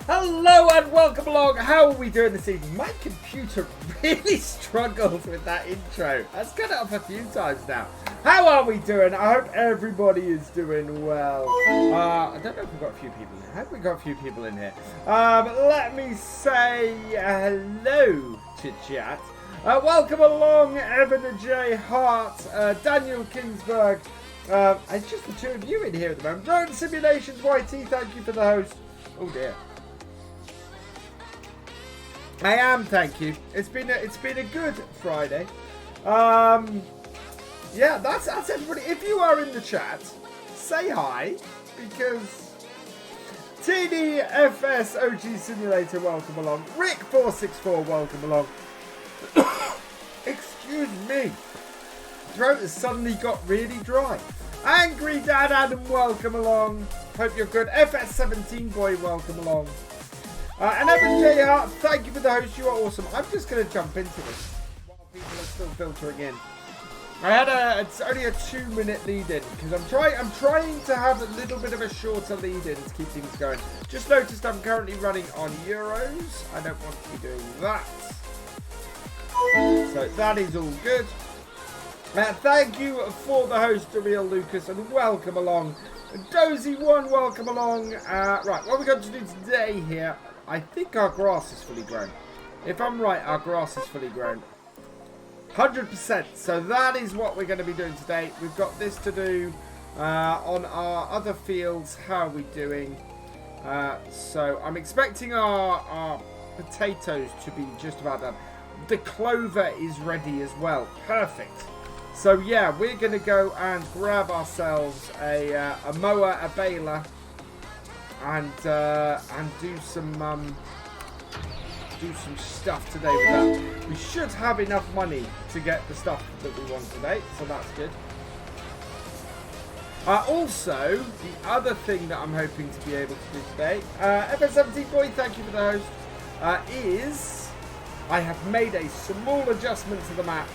Hello and welcome along. How are we doing this evening? My computer really struggles with that intro. I've cut it off a few times now. How are we doing? I hope everybody is doing well. I don't know if we've got a few people in here. I hope we've got a few people in here. Let me say hello to chat. Welcome along, Evan J. Hart, Daniel Kingsberg. It's just the two of you in here at the moment. Drone Simulations YT, thank you for the host. Oh dear. I am, thank you. It's been a good Friday. Yeah, that's everybody. If you are in the chat, say hi, because TDFS OG Simulator, welcome along. Rick464, welcome along. Excuse me. Throat has suddenly got really dry. Angry Dad Adam, welcome along. Hope you're good. FS17 boy, welcome along. And Evan J. Hart, thank you for the host. You are awesome. I'm just going to jump into this while people are still filtering in. It's only a 2-minute lead in because I'm trying to have a little bit of a shorter lead in to keep things going. Just noticed I'm currently running on Euros. I don't want to be doing that. So that is all good. Thank you for the host, the real Lucas, and welcome along. Dozy1, welcome along. Right, what we're going to do today here, I think our grass is fully grown. If I'm right, our grass is fully grown. 100%. So that is what we're going to be doing today. We've got this to do on our other fields. How are we doing? So I'm expecting our potatoes to be just about done. The clover is ready as well. Perfect. So yeah, we're going to go and grab ourselves a mower, a baler, and do some stuff today with that. We should have enough money to get the stuff that we want today, so that's good. Also, the other thing that I'm hoping to be able to do today, FS17 boy, thank you for the host, is I have made a small adjustment to the map,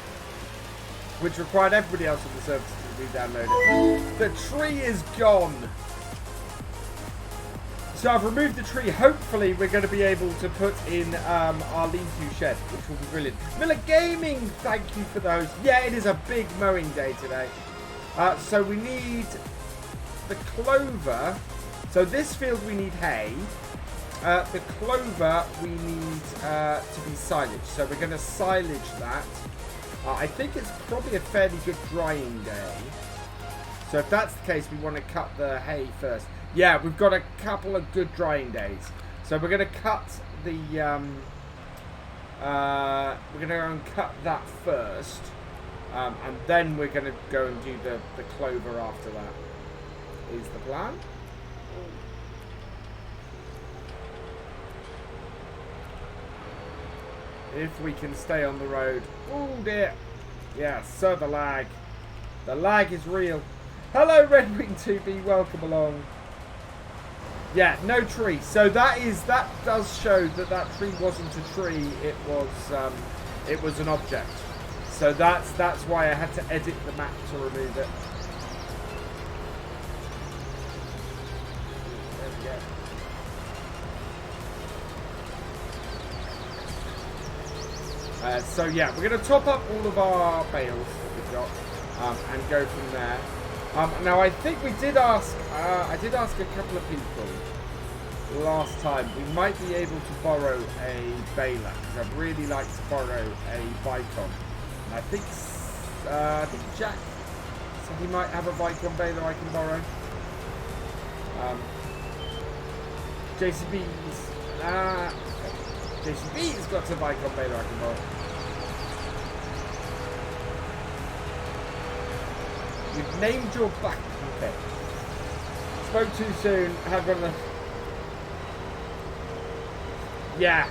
which required everybody else on the server to re-download it. The tree is gone. So I've removed the tree. Hopefully we're going to be able to put in our lean-to shed, which will be brilliant. Mueller Gaming, thank you for those. Yeah, it is a big mowing day today. So we need the clover. So this field we need hay. The clover we need to be silage. So we're going to silage that. I think it's probably a fairly good drying day. So if that's the case, we want to cut the hay first. Yeah, we've got a couple of good drying days. So we're going to cut the we're going to go and cut that first, and then we're going to go and do the clover after that. Is the plan? If we can stay on the road. Oh dear. Yeah, server lag. The lag is real. Hello Redwing 2B, welcome along. Yeah, no tree. So that does show that tree wasn't a tree, it was an object. So that's why I had to edit the map to remove it. There we go. So yeah, we're going to top up all of our bales that we've got and go from there. Now I think we did ask, I did ask a couple of people last time. We might be able to borrow a baler because I'd really like to borrow a Vicon. And I think Jack said he might have a Vicon baler I can borrow. JCB's got a Vicon baler I can borrow. You've named your back. Okay. Spoke too soon. Had one of the. Yeah.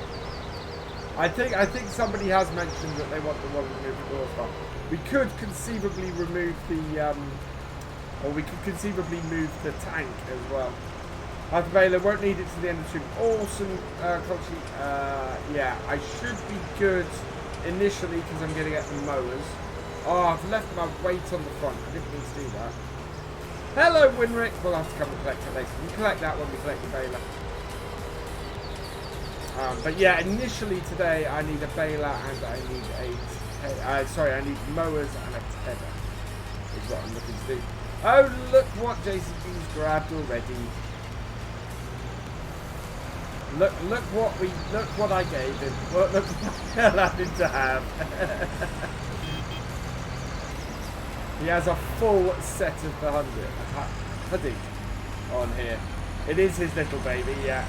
I think somebody has mentioned that they want the one removed the doors from. We could conceivably remove the or we could conceivably move the tank as well. The baler won't need it to the end of the stream. Awesome, Caughey. Yeah, I should be good initially because I'm going to get the mowers. Oh, I've left my weight on the front. I didn't mean to do that. Hello, Winrick. We'll have to come and collect it later. We collect that when we collect the baler. But yeah, initially today I need a baler and I need I need mowers and a tether is what I'm looking to do. Oh, look what JCB's grabbed already. Look what I gave him. Look what I allowed him to have. He has a full set of the hoodie on here. It is his little baby, yeah.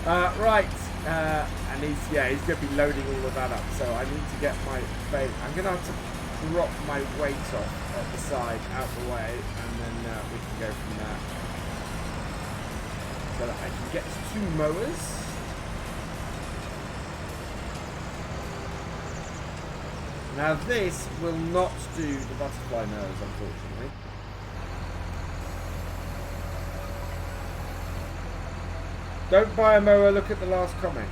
Right, and he's going to be loading all of that up. So I need to get my baby. I'm going to have to drop my weight off at the side, out the way, and then we can go from there. So that I can get 2 mowers. Now this will not do the butterfly mowers, unfortunately. Don't buy a mower, look at the last comment.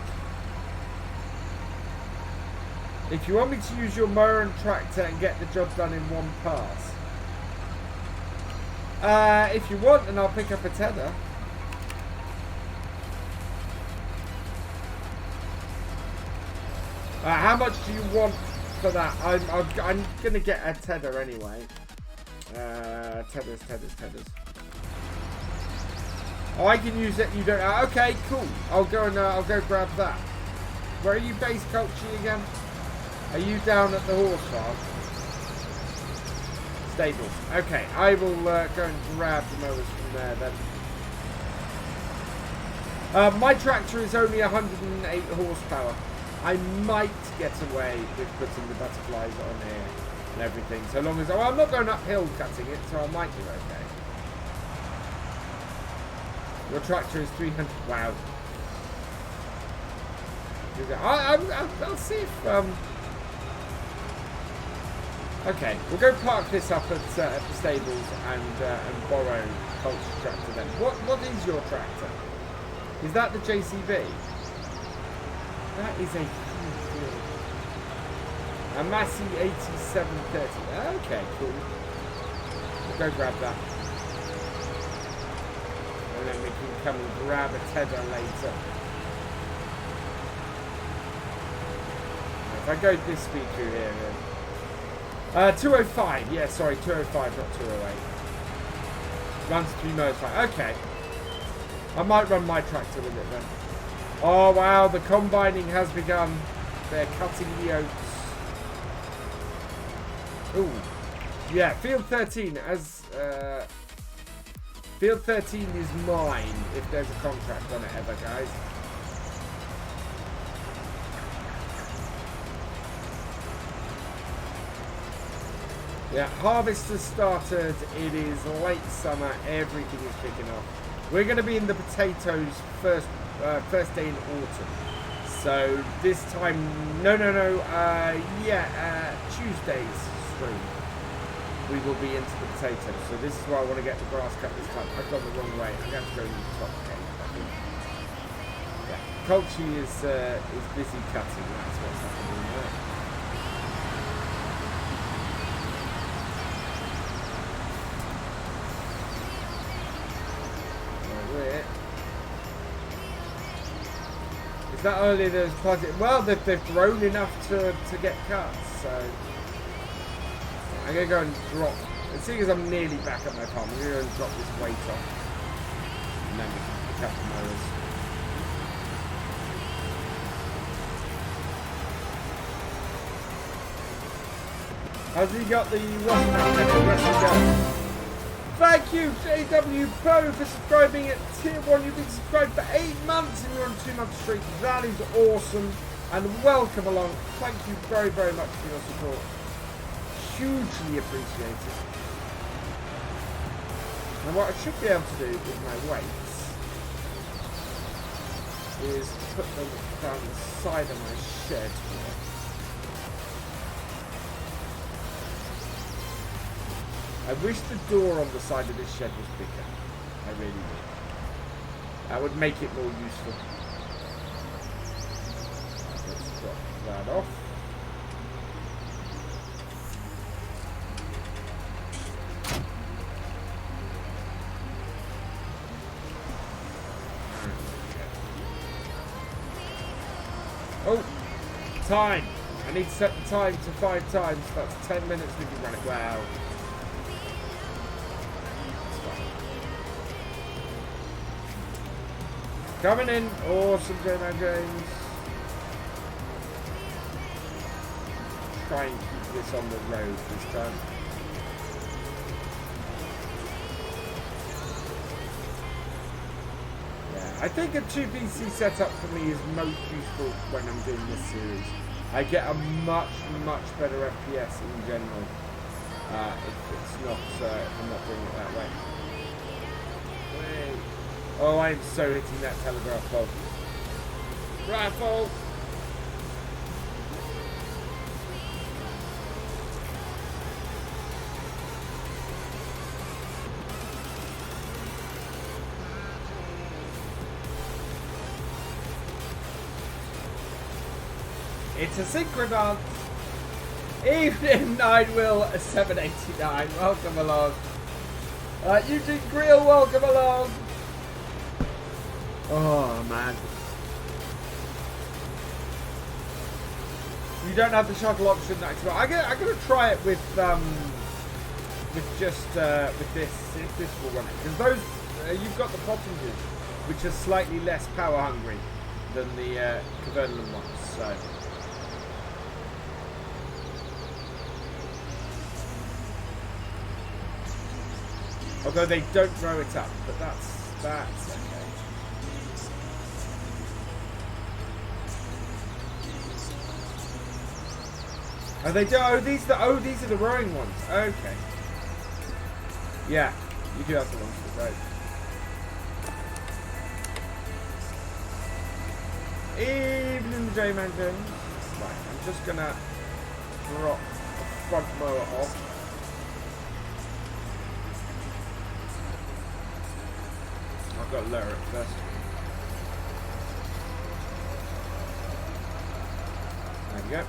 If you want me to use your mower and tractor and get the job done in one pass. If you want, then I'll pick up a tether. How much do you want for that? I'm gonna get a tether anyway. Tethers. Oh, I can use it. You don't. Okay, cool. I'll go grab that. Where are you based, Culture, again? Are you down at the horse farm? Stables. Okay, I will go and grab the mowers from there then. My tractor is only 108 horsepower. I might get away with putting the butterflies on here and everything, so long as I'm not going uphill cutting it, so I might do okay. Your tractor is 300. Wow. I'll see if okay, we'll go park this up at the stables and borrow Culture's tractor then. What is your tractor? Is that the JCB? That is a huge deal. A Massey 8730. Okay, cool. We'll go grab that. And then we can come and grab a tether later. If I go this speed through here, then. 205. Yeah, sorry, 205, not 208. Runs 3 mowers fine. Okay. I might run my tractor with it then. Oh wow, the combining has begun. They're cutting the oats. Ooh. Yeah, field 13 as field 13 is mine if there's a contract on it ever, guys. Yeah, harvest has started. It is late summer. Everything is kicking off. We're going to be in the potatoes first day in autumn. So this time, Tuesday's stream, we will be into the potatoes. So this is why I want to get the grass cut this time. I've gone the wrong way. I'm going to go in the top cave, I think. Yeah, Culture is busy cutting. That's what's happening there. That earlier there's positive. Well, they've grown enough to get cuts, so I'm gonna go and drop. And seeing as I'm nearly back at my farm, I'm gonna go and drop this weight off, and then we can pick up the mowers. Has he got the Yes, thank you, JW Pro, for subscribing at Tier 1. You've been subscribed for 8 months and you're on a 2-month streak. That is awesome. And welcome along. Thank you very, very much for your support. Hugely appreciated. And what I should be able to do with my weights is put them down the side of my shed here. I wish the door on the side of this shed was bigger. I really do. That would make it more useful. Let's drop that off. Time. I need to set the time to 5 times. That's 10 minutes we can run it. Wow. Coming in. Awesome, J-Man James. Try and keep this on the road this time. I think a 2PC setup for me is most useful when I'm doing this series. I get a much better FPS in general if I'm not doing it that way. Wait. Oh, I'm so hitting that telegraph pole. Rifle! It's a synchro dance. Evening 9will789. Welcome along. Eugene Grill, welcome along. Oh man. You don't have the shuttle option active. I'm gonna try it with this, see if this will run it. Because those you've got the Pottingers, which are slightly less power hungry than the Cavernland ones, so. Although they don't grow it up, but that's okay. Oh, they do. These are the rowing ones. Okay. Yeah, you do have the ones that row. Evening, J-Man Jones. Right, I'm just gonna drop the front mower off. I've got to lower it first. There we go.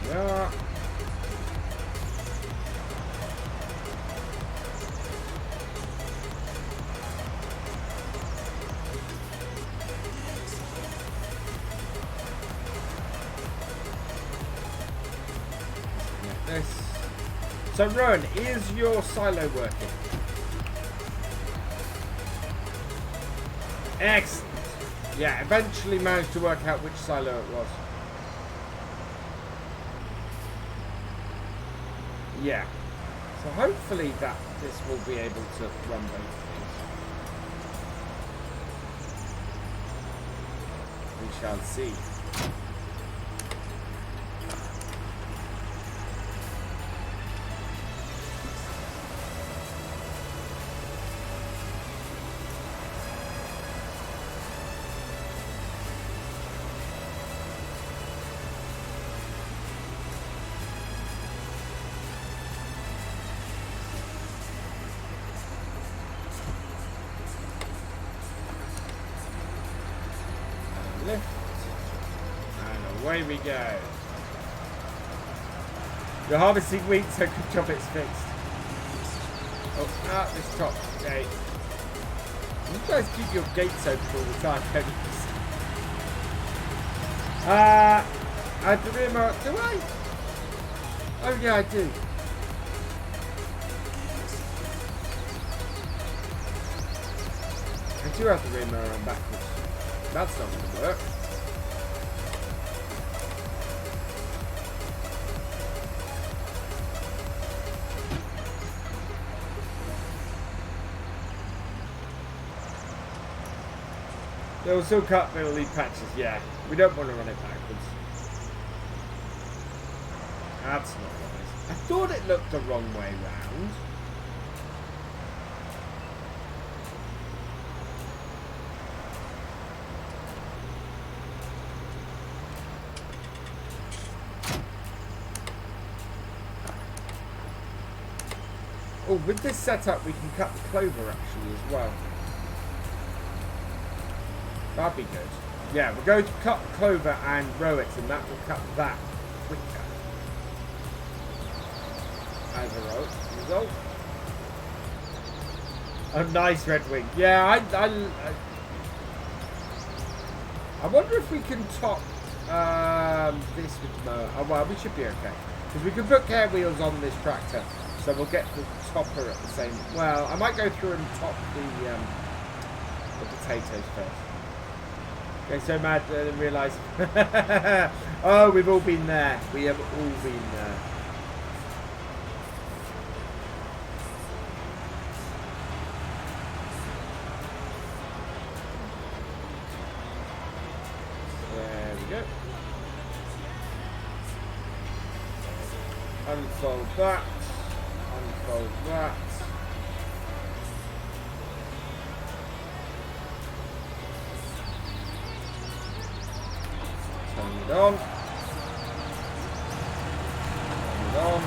Yeah. So Rowan, is your silo working? Excellent. Yeah, eventually managed to work out which silo it was. Yeah. So hopefully this will be able to run both things. We shall see. Away we go. You're harvesting wheat, so good job it's fixed. Oh, this top gate. You guys keep your gates open all the time, don't you? I have the rear mirror. Do I? Oh yeah, I do. I do have the rear mirror on backwards. That's not going to work. They'll still cut, they'll leave patches, yeah. We don't want to run it backwards. That's not nice. I thought it looked the wrong way round. Oh, with this setup we can cut the clover actually as well. That'd be good. Yeah, we're going to cut the clover and row it, and that will cut that quicker. As a result. A nice red wing. Yeah, I wonder if we can top this with the mower. Oh, well, we should be okay. Because we can put care wheels on this tractor. So we'll get the topper at the same... Well, I might go through and top the potatoes first. Okay, so mad I didn't realise. Oh, we've all been there. We have all been there. There we go. Unfold that. Unfold that. Turn it on. Turn it on.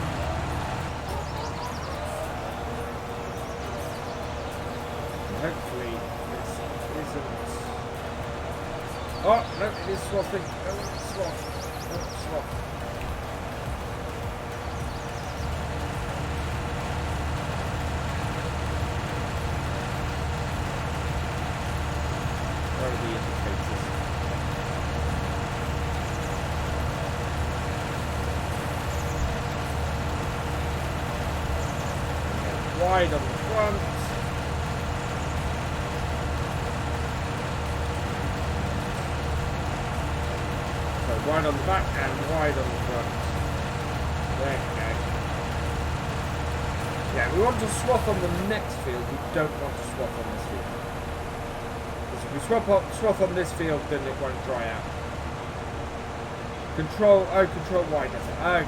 And hopefully this isn't... Oh, no, it is swathing. No, it's swath. No, it's swath. Where are the indicators? Wide on the front. So wide on the back and wide on the front. There we go. Yeah, we want to swap on the next field. We don't want to swap on this field. Because if we swap on this field, then it won't dry out. Control wide. That's it. Okay.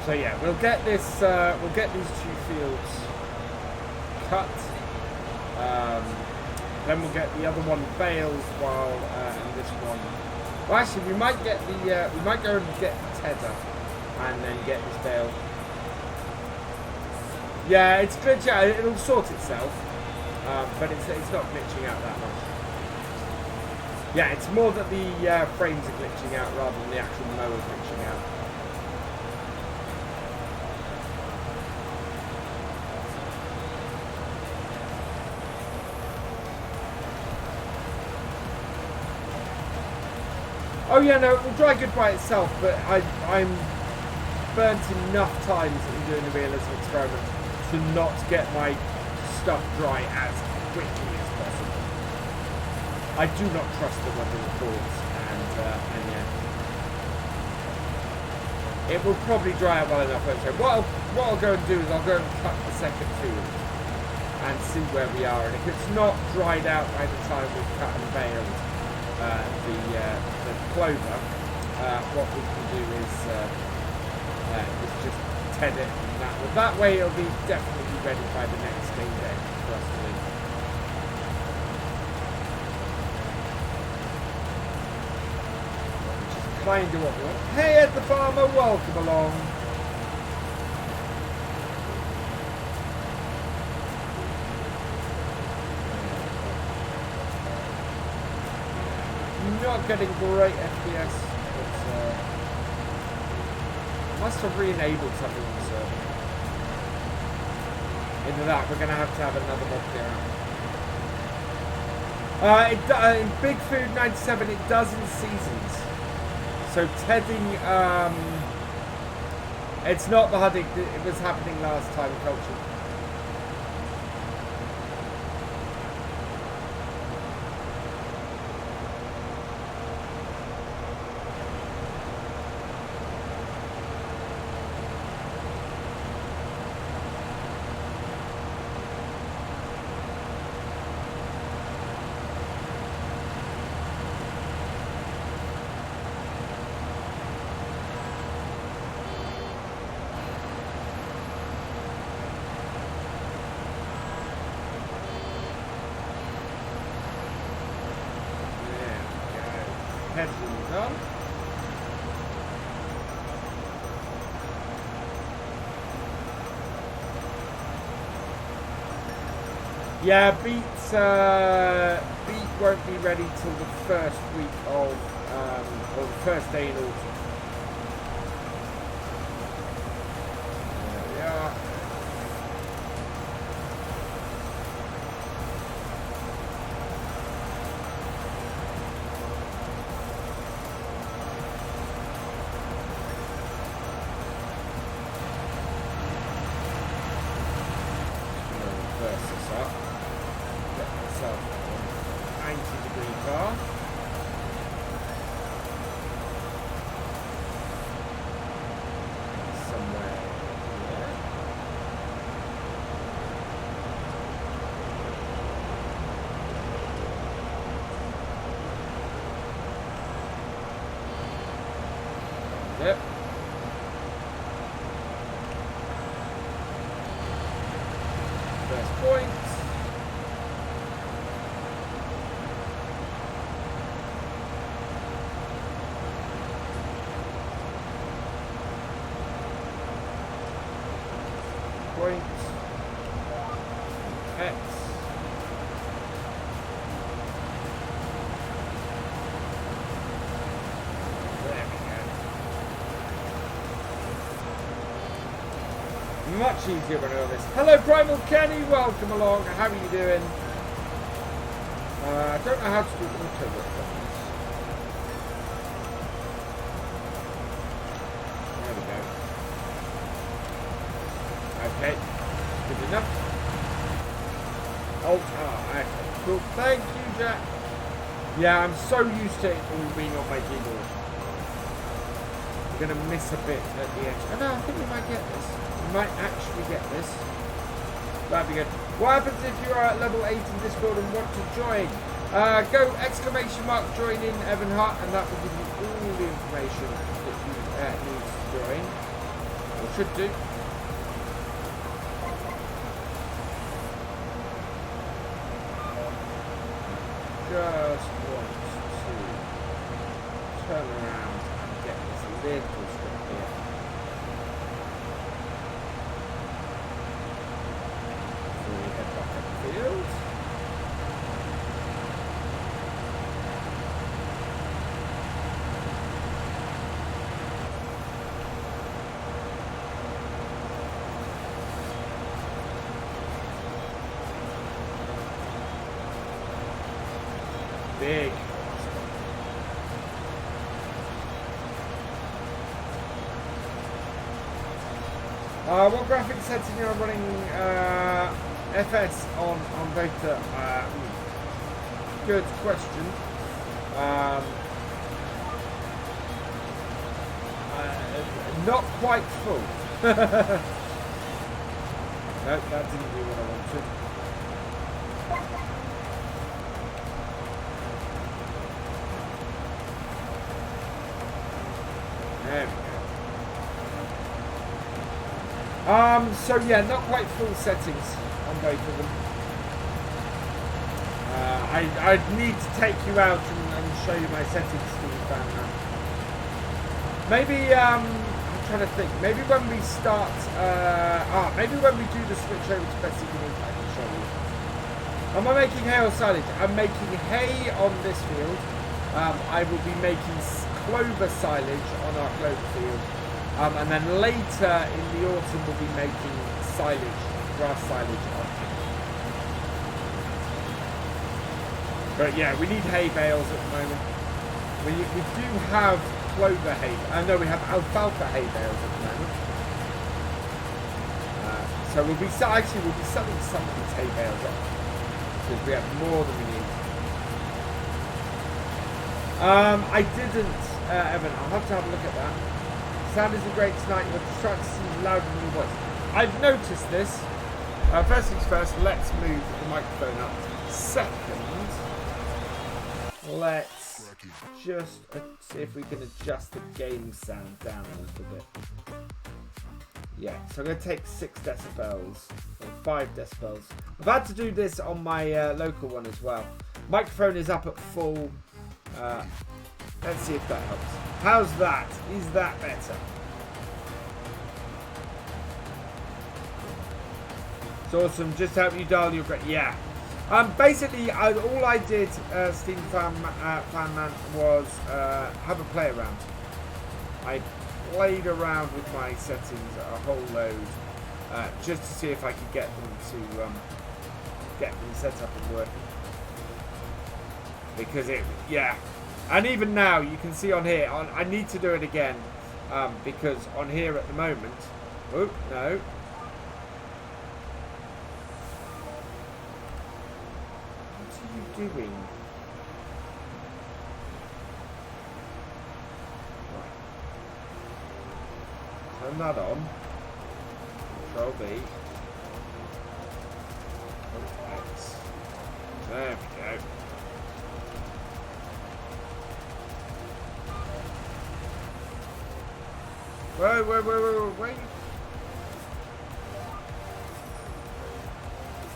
So yeah, we'll get this. We'll get these two fields cut. Then we'll get the other one baled while and this one. Well, actually, we might get the. We might go and get the tether, and then get this baled. Yeah, it's glitching out. It'll sort itself, but it's not glitching out that much. Yeah, it's more that the frames are glitching out rather than the actual mower glitching out. Oh yeah, no, it will dry good by itself, but I'm burnt enough times in doing the realism experiment to not get my stuff dry as quickly as possible. I do not trust the weather reports, and yeah, it will probably dry out well enough. So what I'll go and do is I'll go and cut the second field and see where we are, and if it's not dried out by the time we've cut and baled the clover, what we can do is just ted it, and that way it'll be definitely ready by the next game day for us to do. Which is kind of what we want. Hey Ed the Farmer, welcome along. Not getting great FPS, but must have re-enabled something on the server. Into that, we're going to have another mod there. In Big Food 97, it does in seasons. So tedding, it's not the hudding it was happening last time in Culture. Yeah, Beat won't be ready till the first week of, or the first day in autumn. There we are. Yep. First point. Point. X. Much easier when I know this. Hello, Primal Kenny. Welcome along. How are you doing? I don't know how to do auto work on this. There we go. Okay. Good enough. Alt R. Okay. Cool. Thank you, Jack. Yeah, I'm so used to it all being on my keyboard. We're going to miss a bit at the edge. Oh, no, I think we might get this. Might actually get this. That'd be good. What happens if you're at level 8 in Discord and want to join? Go ! Join in Evan Hart, and that will give you all the information that you need to join. Or should do. Just want to turn around and get this little strip here. Field. Big. What graphic setting are running FS on Vector? Good question. Not quite full. No, that didn't do what I wanted. There we go. So yeah, not quite full settings on both of them. I'd need to take you out and show you my settings to you down now. Maybe I'm trying to think. Maybe when we start, maybe when we do the switch over to Betsy, I can show you. Am I making hay or silage? I'm making hay on this field. I will be making clover silage on our clover field. And then later in the autumn we'll be making silage, grass silage on hay. But yeah, we need hay bales at the moment. We do have clover hay. No, we have alfalfa hay bales at the moment. So we'll be selling some of these hay bales off because we have more than we need. I didn't, Evan. I'll have to have a look at that. Sound isn't great tonight. You're trying to see louder than your voice. I've noticed this. First things first, let's move the microphone up. Second, let's just see if we can adjust the game sound down a little bit. Yeah, so I'm going to take 6 decibels, or 5 decibels. I've had to do this on my local one as well. Microphone is up at full. Let's see if that helps. How's that? Is that better? It's awesome. Just help you dial your... Yeah, Basically, all I did, SimTheFarm fan man, was have a play around. I played around with my settings a whole load, just to see if I could get them to get them set up and working. Because yeah, and even now you can see on here. I need to do it again because on here at the moment. Oh no. Doing right. Turn that on. Control B. X. There we go. Wait.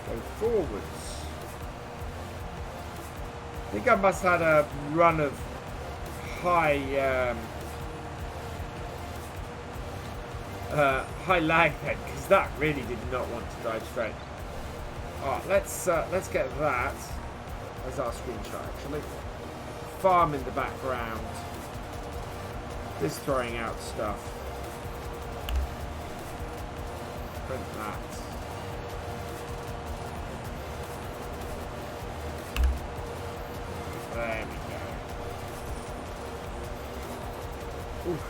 Go forwards. I think I must have had a run of high high lag then, because that really did not want to drive straight. Alright, let's get that. There's our screenshot actually. Farm in the background. This throwing out stuff. Print that. There we go. Oof.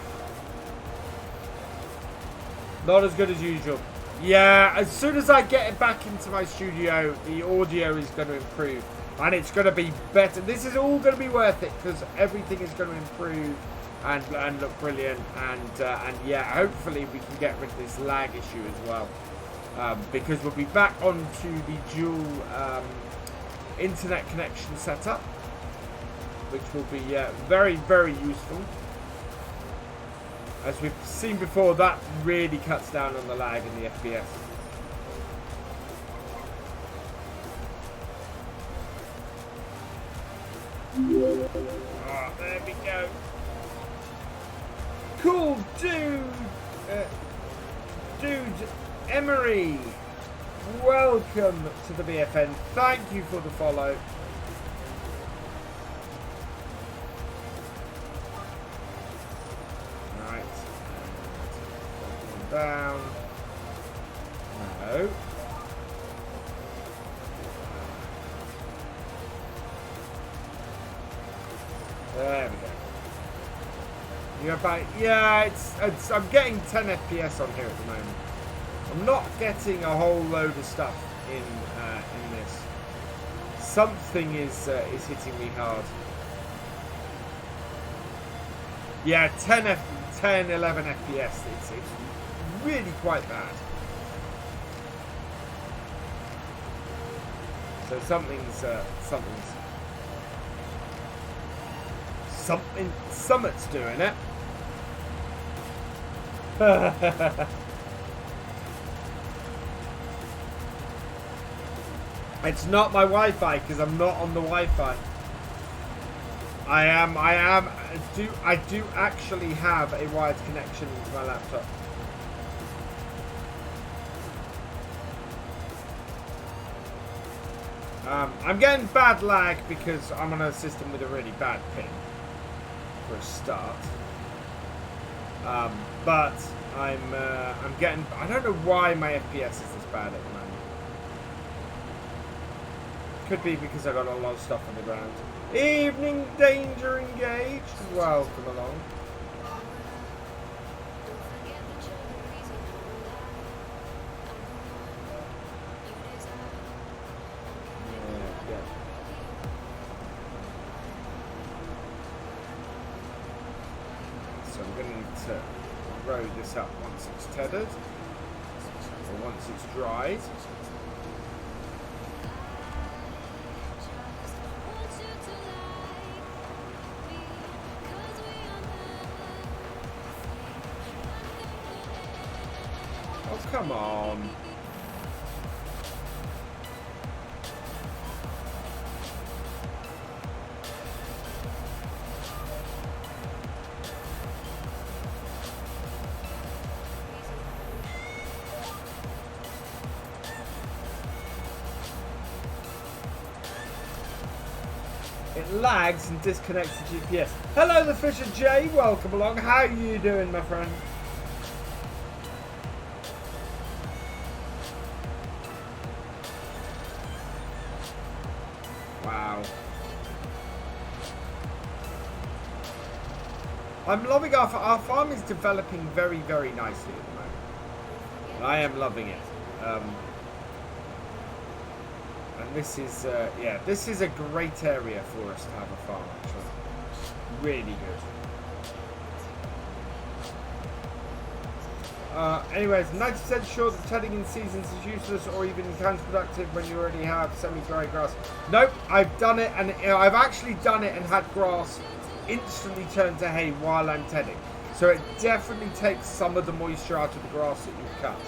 Not as good as usual. Yeah, as soon as I get it back into my studio, the audio is going to improve. And it's going to be better. This is all going to be worth it because everything is going to improve and look brilliant. And yeah, hopefully we can get rid of this lag issue as well. Because we'll be back onto the dual internet connection setup, which will be very, very useful. As we've seen before, that really cuts down on the lag and the FPS. Oh, there we go. Cool dude! Dude Emery! Welcome to the BFN. Thank you for the follow. Down. No. There we go. You're about, yeah, it's I'm getting 10 FPS on here at the moment. I'm not getting a whole load of stuff in this. Something is hitting me hard. Yeah, 10, 11 FPS. It's really quite bad. So something's doing it. It's not my Wi-Fi because I'm not on the Wi-Fi. I do actually have a wired connection to my laptop. I'm getting bad lag because I'm on a system with a really bad ping for a start. But I'm getting, I don't know why my FPS is this bad at the moment. Could be because I got a lot of stuff on the ground. Evening danger engaged. Welcome along. Row this up once it's tethered, or once it's dried. Oh, come on. It lags and disconnects the GPS. Hello, the Fisher J. Welcome along. How you doing, my friend? Wow. I'm loving our farm is developing very, very nicely at the moment. And I am loving it. And this is, yeah, this is a great area for us to have a farm, actually. Really good. Anyways, 90% sure that tedding in seasons is useless or even counterproductive when you already have semi-dry grass. Nope, I've done it, and I've actually done it and had grass instantly turn to hay while I'm tedding. So it definitely takes some of the moisture out of the grass that you've cut.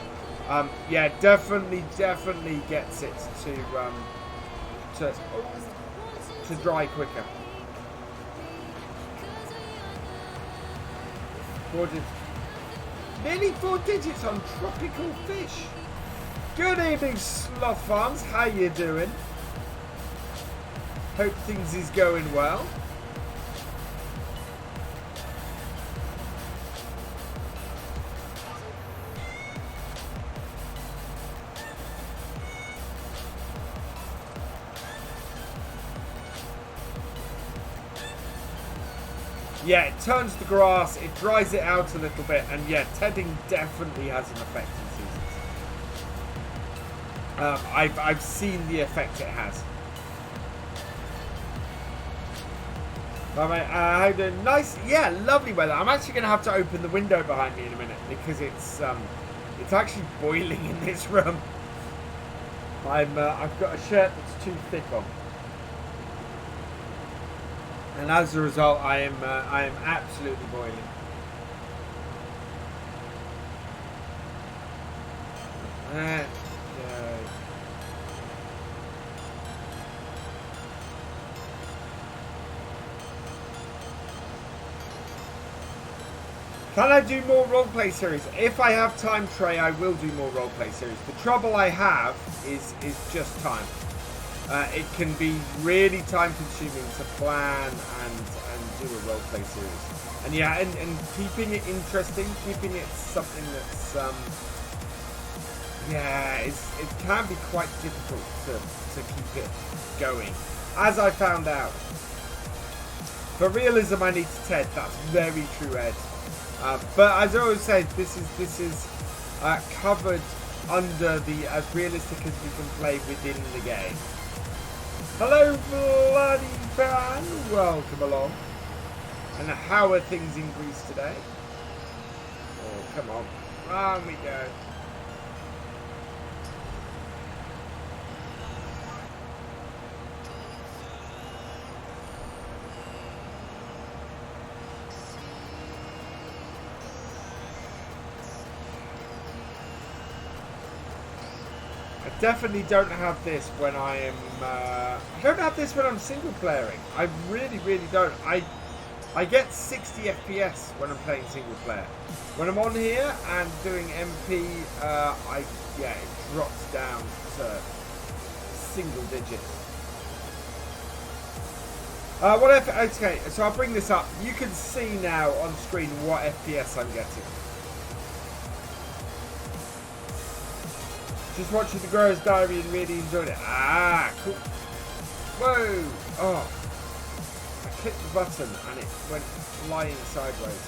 Yeah, definitely gets it to dry quicker. 4 digits. Nearly 4 digits on tropical fish. Good evening, Sloth Farms. How you doing? Hope things is going well. Yeah, it turns the grass, it dries it out a little bit, and yeah, tedding definitely has an effect in seasons. I've seen the effect it has. Bye, mate. How you doing? Nice, yeah, lovely weather. I'm actually going to have to open the window behind me in a minute because it's actually boiling in this room. I've got a shirt that's too thick on. And as a result, I am absolutely boiling. Let's go. Can I do more roleplay series? If I have time, Trey, I will do more roleplay series. The trouble I have is just time. It can be really time-consuming to plan and do a roleplay series. And yeah, and keeping it interesting, keeping it something that's yeah, it can be quite difficult to keep it going. As I found out. For realism, I need to TED. That's very true, Ed. But as I always say, this is covered under the as realistic as we can play within the game. Hello, bloody fan. Welcome along. And how are things in Greece today? Oh, come on. On we go. Definitely don't have this when I am. I don't have this when I'm single playering. I really don't. I get 60 FPS when I'm playing single player. When I'm on here and doing MP, it drops down to single digits. Okay, so I'll bring this up. You can see now on screen what FPS I'm getting. Just watching the Growers Diary and really enjoyed it. Ah, cool. Whoa. Oh. I clicked the button and it went flying sideways.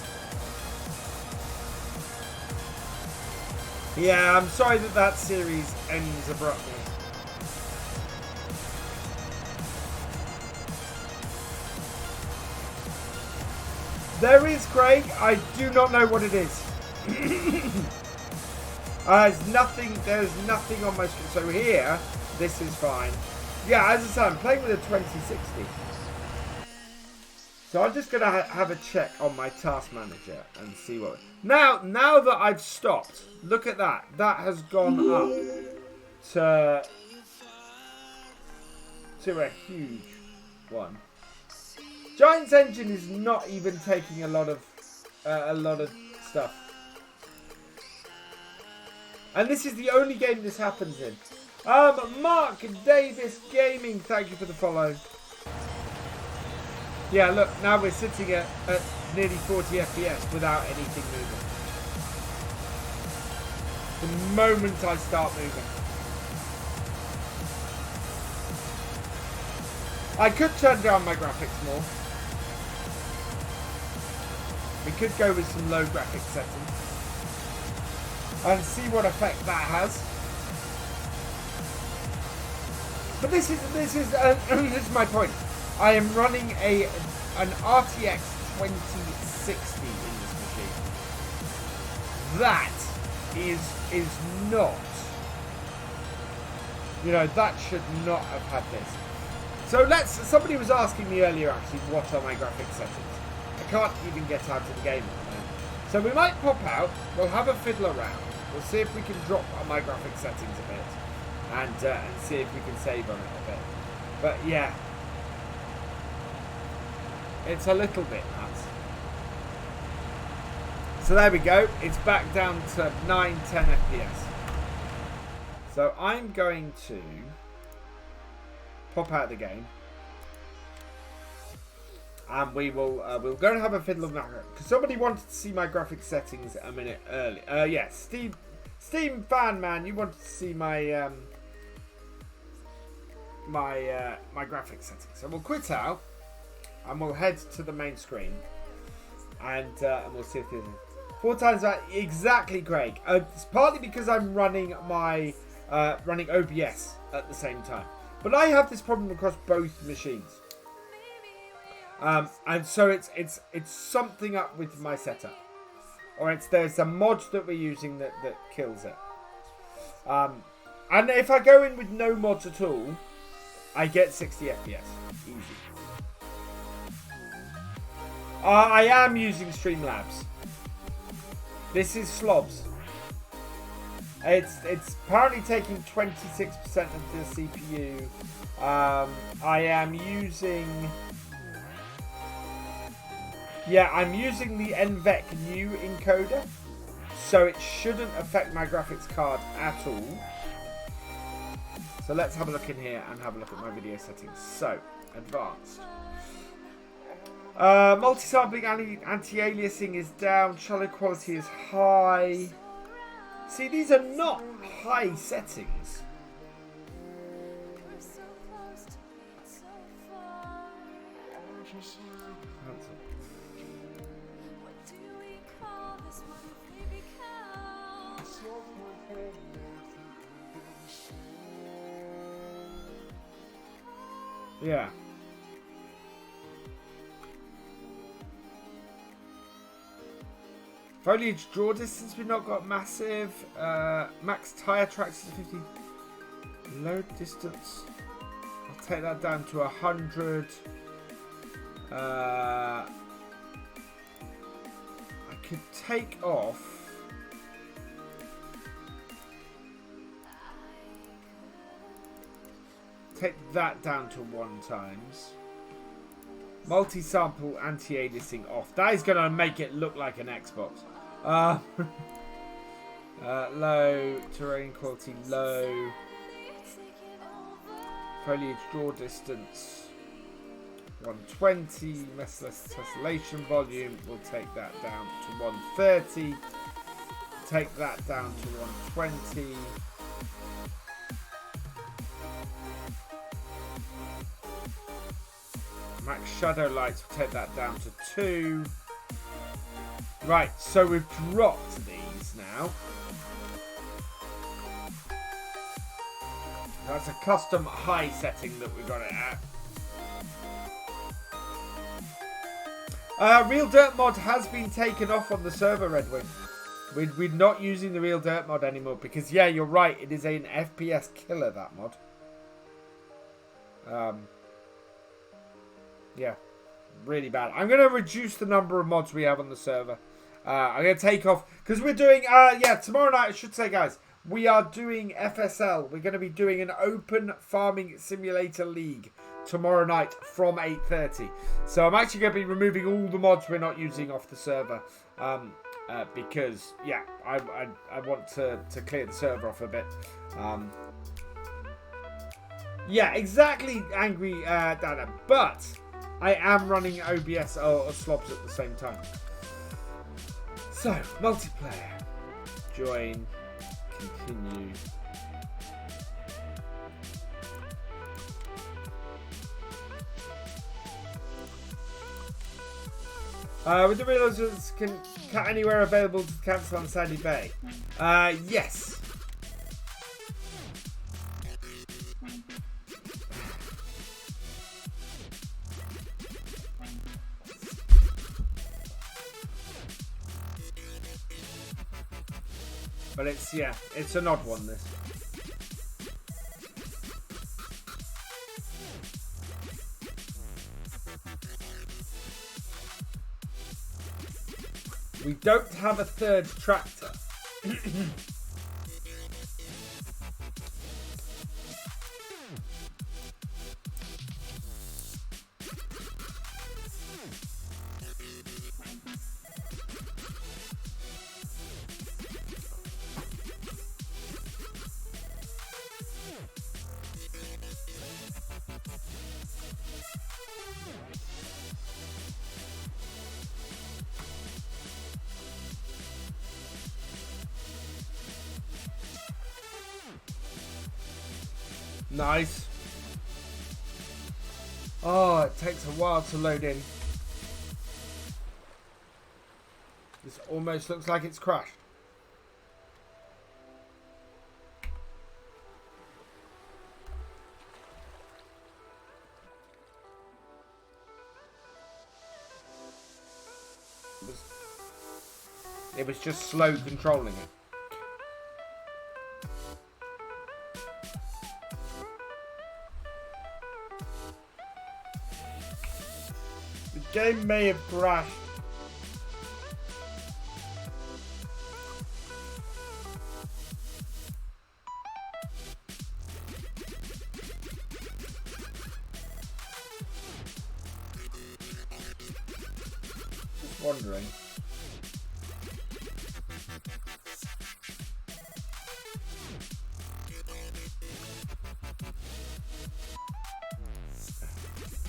Yeah, I'm sorry that series ends abruptly. There is, Craig. I do not know what it is. There's nothing on my screen. So here, this is fine. Yeah, as I said, I'm playing with a 2060. So I'm just going to have a check on my task manager and see what... Now that I've stopped, look at that. That has gone up to a huge one. Giant's Engine is not even taking a lot of stuff. And this is the only game this happens in. Mark Davis Gaming, thank you for the follow. Yeah, look, now we're sitting at nearly 40 FPS without anything moving. The moment I start moving. I could turn down my graphics more. We could go with some low graphics settings and see what effect that has. But this is my point. I am running an RTX 2060 in this machine. That is not, you know, that should not have had this. So somebody was asking me earlier actually, what are my graphics settings? I can't even get out of the game at the moment. So we might pop out, we'll have a fiddle around, we'll see if we can drop my graphics settings a bit, and see if we can save on it a bit. But yeah, it's a little bit nuts. So there we go, it's back down to 9-10 FPS. So I'm going to pop out of the game, and we'll go and have a fiddle of that, because somebody wanted to see my graphics settings a minute early. Yeah, Steam fan man, you wanted to see my my graphics settings. So we'll quit out and we'll head to the main screen, and we'll see if there's 4 times that exactly, Craig. It's partly because I'm running my running OBS at the same time. But I have this problem across both machines, and so it's something up with my setup, or there's a mod that we're using that kills it. And if I go in with no mods at all, I get 60 FPS, easy. I am using Streamlabs. This is slobs. It's apparently taking 26% of the CPU. I am using... Yeah, I'm using the NVEC new encoder, so it shouldn't affect my graphics card at all. So let's have a look in here and have a look at my video settings. So, advanced. Multi-sampling anti-aliasing is down, shallow quality is high. See, these are not high settings. Yeah. Foliage draw distance, we've not got massive. Max tire tracks is 50. Load distance, I'll take that down to 100. I could take off. Take that down to 1 times. Multi-sample anti-aliasing off. That is going to make it look like an Xbox. Low. Terrain quality low. Foliage draw distance 120. Messless tessellation volume. We'll take that down to 130. Take that down to 120. Max shadow lights, we'll take that down to 2. Right, so we've dropped these now. That's a custom high setting that we got it at. Real Dirt mod has been taken off on the server, Redwing. We're not using the Real Dirt mod anymore because, yeah, you're right, it is an FPS killer, that mod. Yeah, really bad. I'm going to reduce the number of mods we have on the server. I'm going to take off, because we're doing, yeah, tomorrow night, I should say, guys, we are doing FSL. We're going to be doing an open farming simulator league tomorrow night from 8:30. So I'm actually going to be removing all the mods we're not using off the server. Because, yeah, I want to clear the server off a bit. Yeah, exactly, Angry Dada. But I am running OBS or slobs at the same time. So, multiplayer. Join. Continue. With the realisms, can cut anywhere available to cancel on Sandy Bay? Yes. But it's, yeah, it's an odd one, this. We don't have a third tractor. Nice. Oh, it takes a while to load in. This almost looks like it's crashed. It was just slow controlling it. The game may have crashed. Just wondering.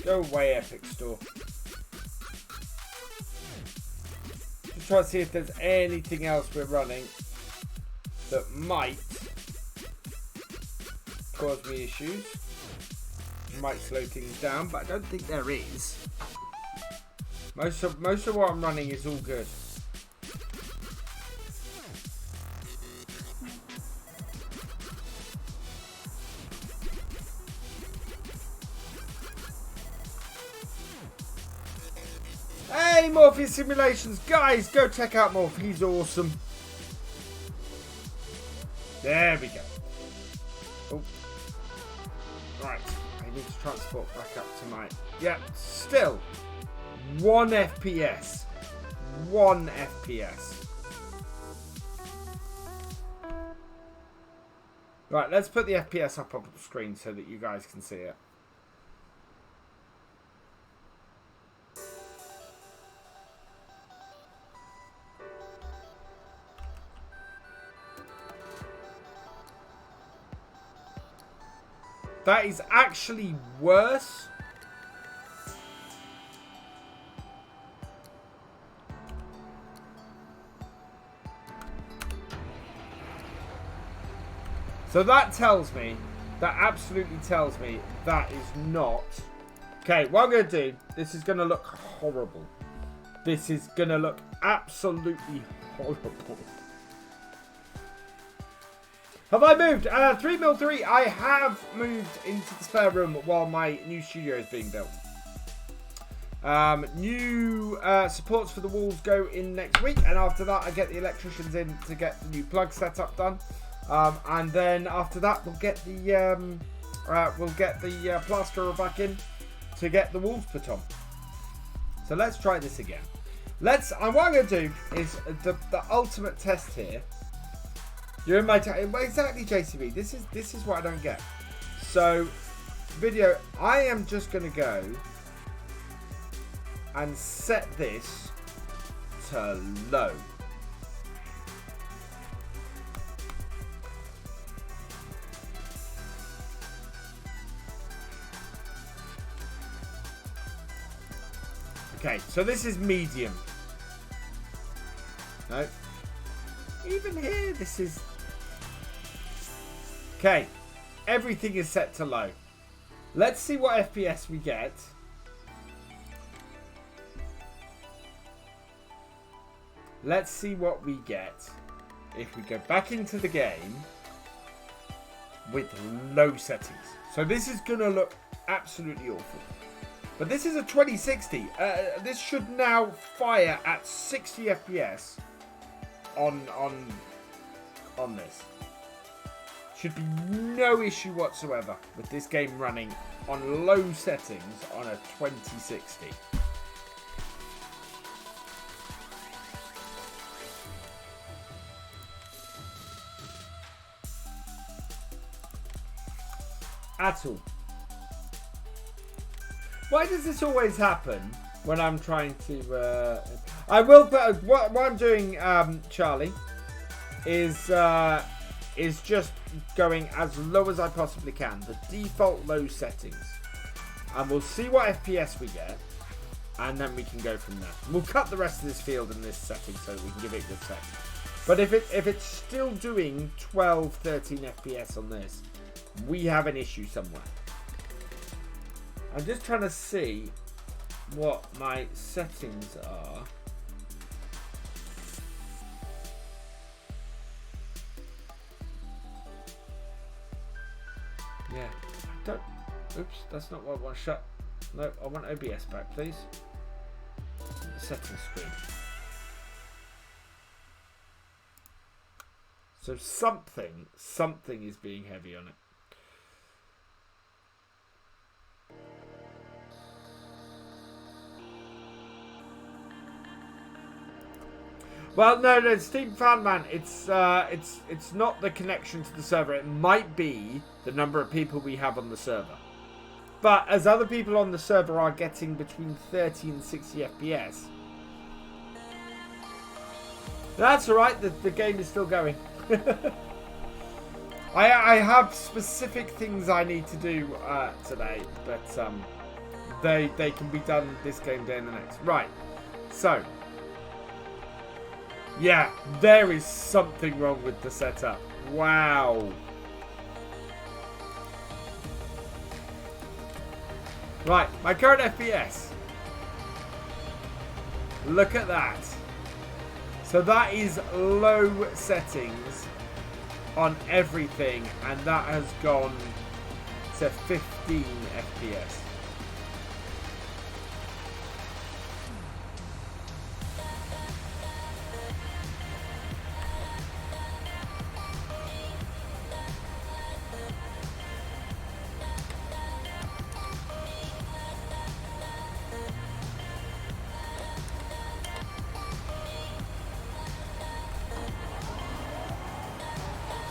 Go away, Epic Store. Just try to see if there's anything else we're running that might cause me issues. Might slow things down, but I don't think there is. Most of what I'm running is all good. Hey, Morpheus Simulations, guys, go check out Morph. He's awesome. There we go. Oh, right. I need to transport back up to my. Yeah, still 1 FPS. 1 FPS. Right, let's put the FPS up on the screen so that you guys can see it. That is actually worse. So that tells me, that absolutely tells me that is not. Okay, what I'm going to do, this is going to look horrible. This is going to look absolutely horrible. Have I moved? 3mm3, I have moved into the spare room while my new studio is being built. New supports for the walls go in next week, and after that I get the electricians in to get the new plug setup done. And then after that we'll get the plasterer back in to get the walls put on. So let's try this again. What I'm going to do is the ultimate test here. You're in my exactly, JCB. This is what I don't get. So, video. I am just going to go and set this to low. Okay, so this is medium. No. Even here, this is... Okay. Everything is set to low. Let's see what FPS we get. Let's see what we get if we go back into the game with low settings. So this is going to look absolutely awful. But this is a 2060. This should now fire at 60 FPS on this. Should be no issue whatsoever with this game running on low settings on a 2060. At all. Why does this always happen when I'm trying to... I will put... What I'm doing, Charlie, is just going as low as I possibly can. The default low settings. And we'll see what FPS we get. And then we can go from there. We'll cut the rest of this field in this setting so that we can give it a good set. But if it's still doing 12, 13 FPS on this, we have an issue somewhere. I'm just trying to see what my settings are. Yeah. Don't. Oops, that's not what I want. Shut. No, I want OBS back, please. The settings screen. So something is being heavy on it. Well, no, Steam fan man. It's not the connection to the server. It might be the number of people we have on the server. But as other people on the server are getting between 30 and 60 FPS, that's alright. The game is still going. I have specific things I need to do today, but they can be done this game day and the next. Right. So. Yeah, there is something wrong with the setup. Wow. Right, my current FPS. Look at that. So that is low settings on everything, and that has gone to 15 FPS.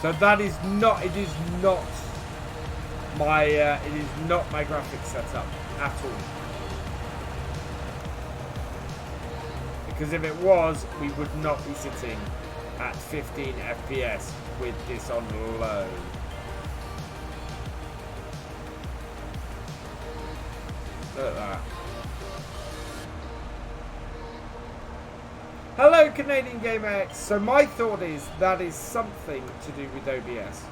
So that is not. It is not my. It is not my graphics setup at all. Because if it was, we would not be sitting at 15 FPS with this on low. Look at that. Hello, Canadian Gamer X. So my thought is that is something to do with OBS.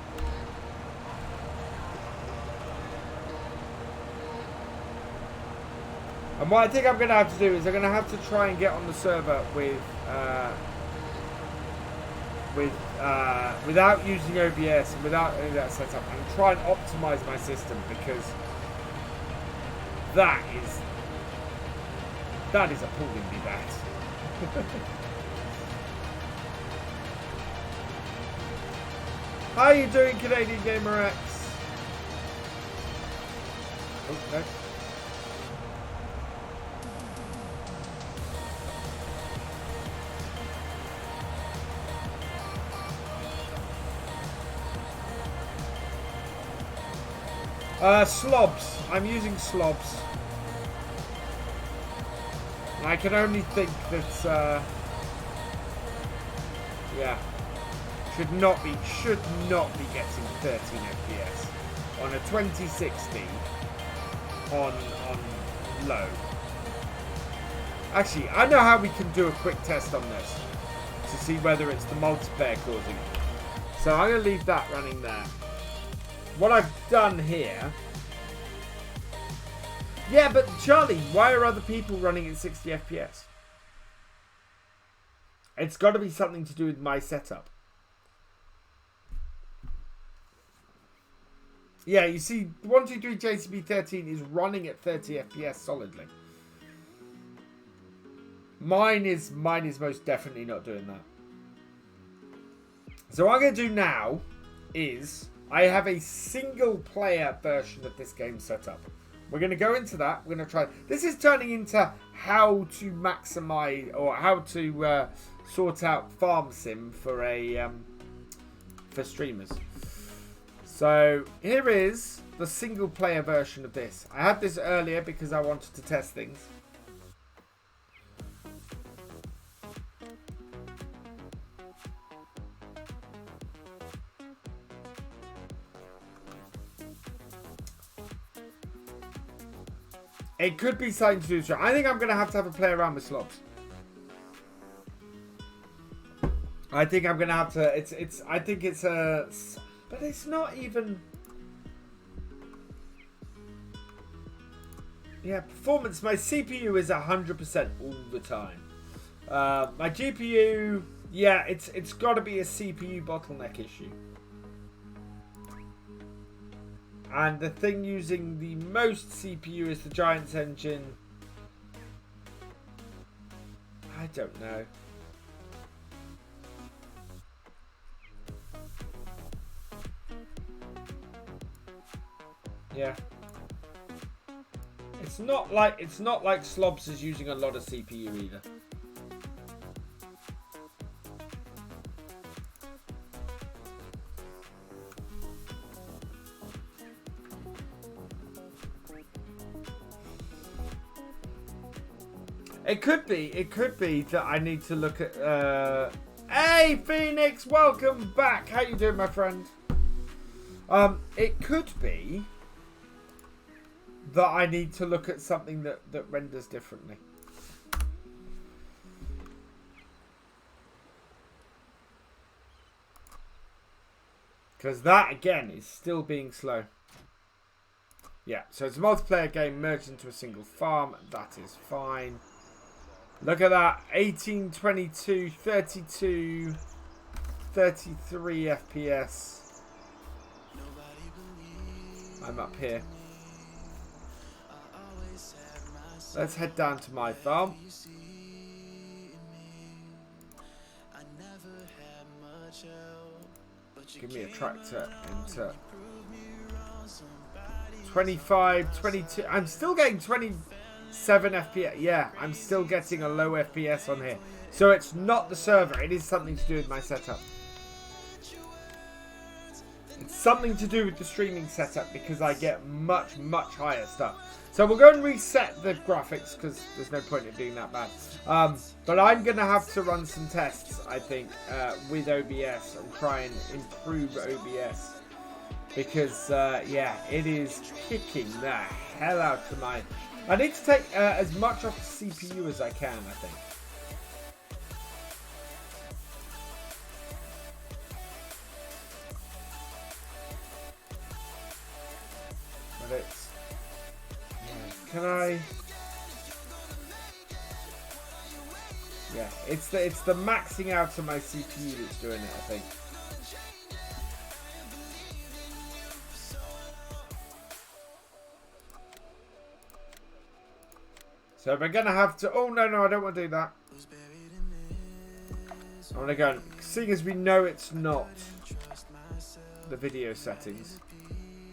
And what I think I'm going to have to do is I'm going to have to try and get on the server without using OBS and without any of that setup, and try and optimize my system, because that is appallingly bad. How are you doing, Canadian Gamer X? Okay. Slobs. I'm using slobs. I can only think that, yeah, should not be getting 13 FPS on a 2060 on low. Actually, I know how we can do a quick test on this to see whether it's the multiplayer causing it. So I'm going to leave that running there. What I've done here... Yeah, but Charlie, why are other people running at 60 FPS? It's got to be something to do with my setup. Yeah, you see, 123 JCB13 is running at 30 FPS solidly. Mine is most definitely not doing that. So what I'm going to do now is I have a single player version of this game set up. We're going to go into that. We're going to try. This is turning into how to maximize or how to sort out farm sim for a for streamers. So here is the single player version of this. I had this earlier because I wanted to test things. It could be something to do with... I think I'm going to have a play around with slobs. I think I'm going to have to... I think it's a... But it's not even... Yeah, performance. My CPU is 100% all the time. My GPU... Yeah, it's got to be a CPU bottleneck issue. And the thing using the most CPU is the Giants engine. I don't know. Yeah. It's not like Slobs is using a lot of CPU either. It could be that I need to look at hey Phoenix, welcome back. How you doing, my friend? It could be that I need to look at something that renders differently. Because that again is still being slow. Yeah, so it's a multiplayer game merged into a single farm. That is fine. Look at that. 18, 22, 32, 33 FPS. I'm up here. Let's head down to my farm. Give me a tractor. Enter. 25, 22. I'm still getting 27 FPS. Yeah, I'm still getting a low FPS on here. So it's not the server. It is something to do with my setup. It's something to do with the streaming setup because I get much, much higher stuff. So we'll go and reset the graphics because there's no point in doing that bad. But I'm going to have to run some tests, I think, with OBS and try and improve OBS. Because, yeah, it is kicking the hell out of my... I need to take as much off the CPU as I can, I think. But it's... Yeah, can I... Yeah, it's the maxing out of my CPU that's doing it, I think. So we're going to have to... Oh, no, I don't want to do that. I want to go... Seeing as we know it's not the video settings,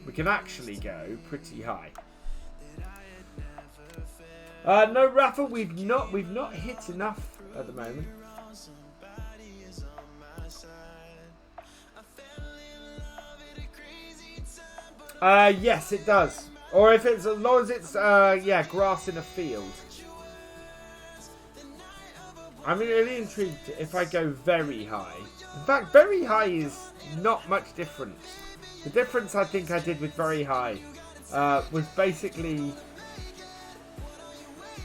we can actually go pretty high. No, Rafa, we've not hit enough at the moment. Yes, it does. Or if it's as long as it's yeah, grass in a field. I'm really intrigued if I go very high. In fact, very high is not much different. The difference I think I did with very high was basically,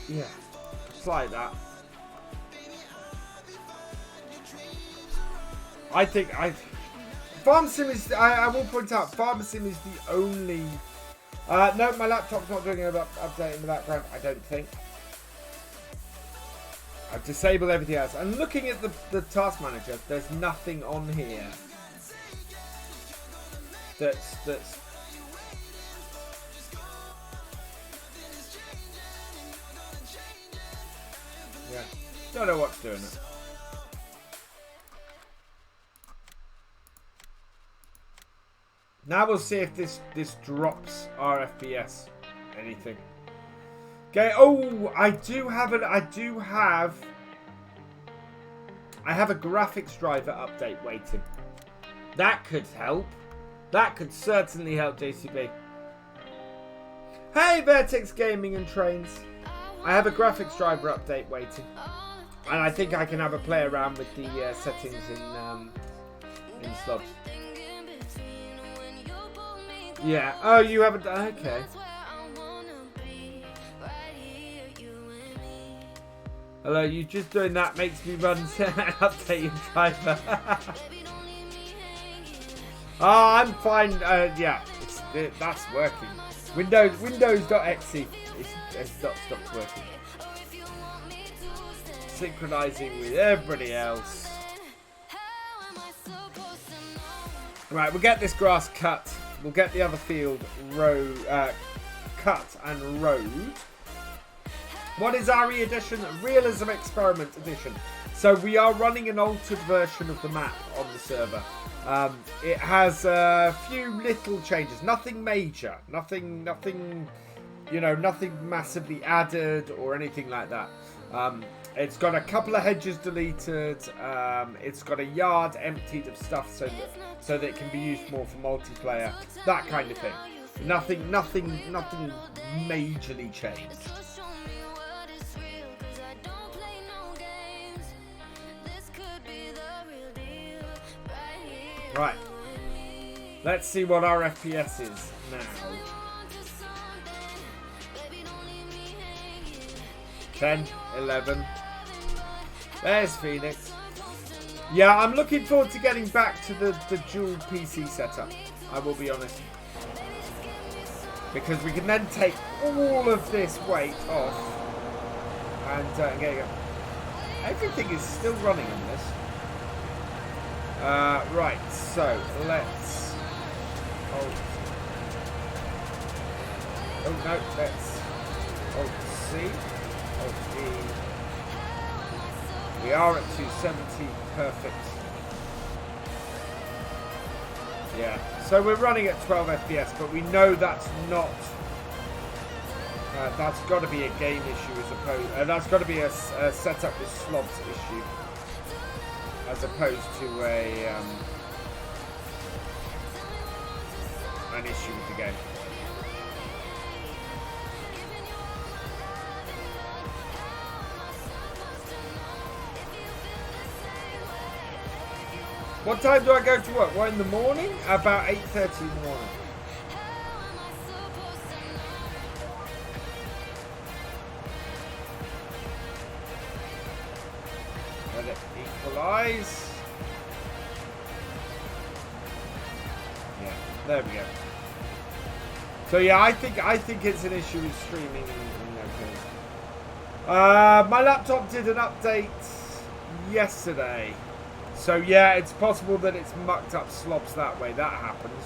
yeah, like that. I think Farm Sim is, I will point out, Farm Sim is the only... no, my laptop's not doing an update in the background, I don't think. I've disabled everything else. And looking at the task manager, there's nothing on here that's yeah, don't know what's doing it. Now we'll see if this drops our FPS anything. Okay. Oh, I have a graphics driver update waiting. That could help. That could certainly help JCB. Hey, Vertex Gaming and Trains. I have a graphics driver update waiting, and I think I can have a play around with the settings in slobs. Yeah. Oh, you haven't. Okay. Hello. You just doing that makes me run update your driver. Oh, I'm fine. Yeah, that's working. Windows.exe it's not stopped working. Synchronizing with everybody else. Right, we'll get this grass cut. We'll get the other field cut and rowed. What is RE edition? Realism Experiment edition. So we are running an altered version of the map on the server. It has a few little changes, nothing major, nothing, you know, nothing massively added or anything like that. It's got a couple of hedges deleted. It's got a yard emptied of stuff so that it can be used more for multiplayer, that kind of thing. Nothing majorly changed. Right, let's see what our FPS is now. 10, 11. There's Phoenix. Yeah, I'm looking forward to getting back to the dual PC setup, I will be honest. Because we can then take all of this weight off and get it going. Everything is still running on this. Right, so let's hold. Oh no, let's hold C, hold E. We are at 270, perfect. Yeah, so we're running at 12 FPS, but we know that's not. That's got to be a game issue as opposed. That's got to be a setup with slobs issue. As opposed to an issue with the game. What time do I go to work? Well, in the morning? About 8:30 in the morning. Let it equalize. Yeah, there we go. So yeah, I think it's an issue with streaming and okay. My laptop did an update yesterday. So yeah, it's possible that it's mucked up slobs that way. That happens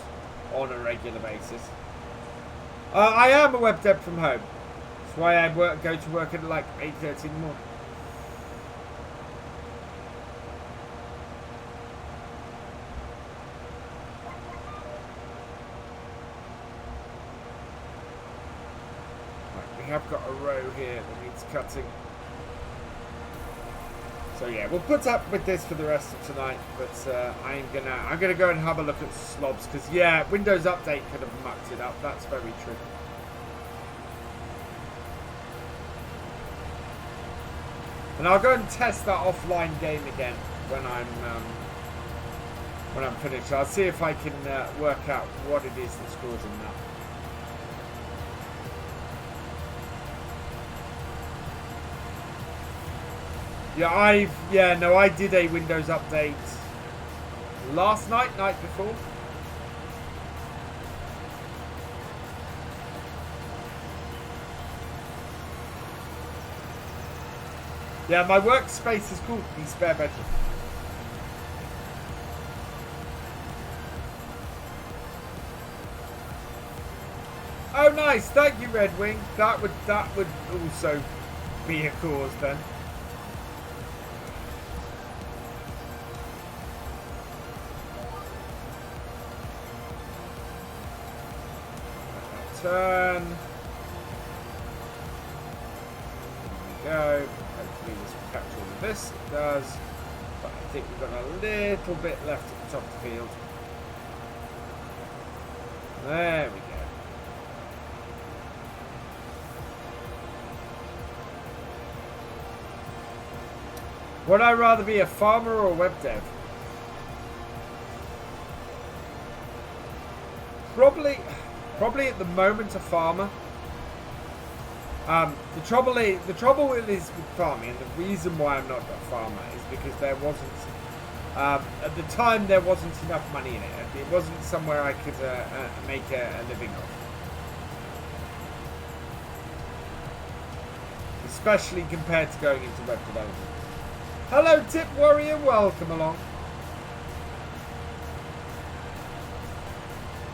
on a regular basis. I am a web dev from home. That's why I go to work at like 8:30 in the morning. I've got a row here that needs cutting. So yeah, we'll put up with this for the rest of tonight, but I'm gonna go and have a look at slobs because yeah, Windows Update could have mucked it up. That's very true. And I'll go and test that offline game again when I'm finished. I'll see if I can work out what it is that's causing that. Yeah, no, I did a Windows update last night before. Yeah, my workspace is called the spare bedroom. Oh, nice! Thank you, Red Wing. That would also be a cause then. Turn. There we go. Hopefully this will capture all of this. It does. But I think we've got a little bit left at the top of the field. There we go. Would I rather be a farmer or a web dev? Probably at the moment a farmer. The trouble is with farming, and the reason why I'm not a farmer is because there wasn't at the time there wasn't enough money in it. It wasn't somewhere I could make a living off, especially compared to going into web development. Hello, Tip Warrior, welcome along.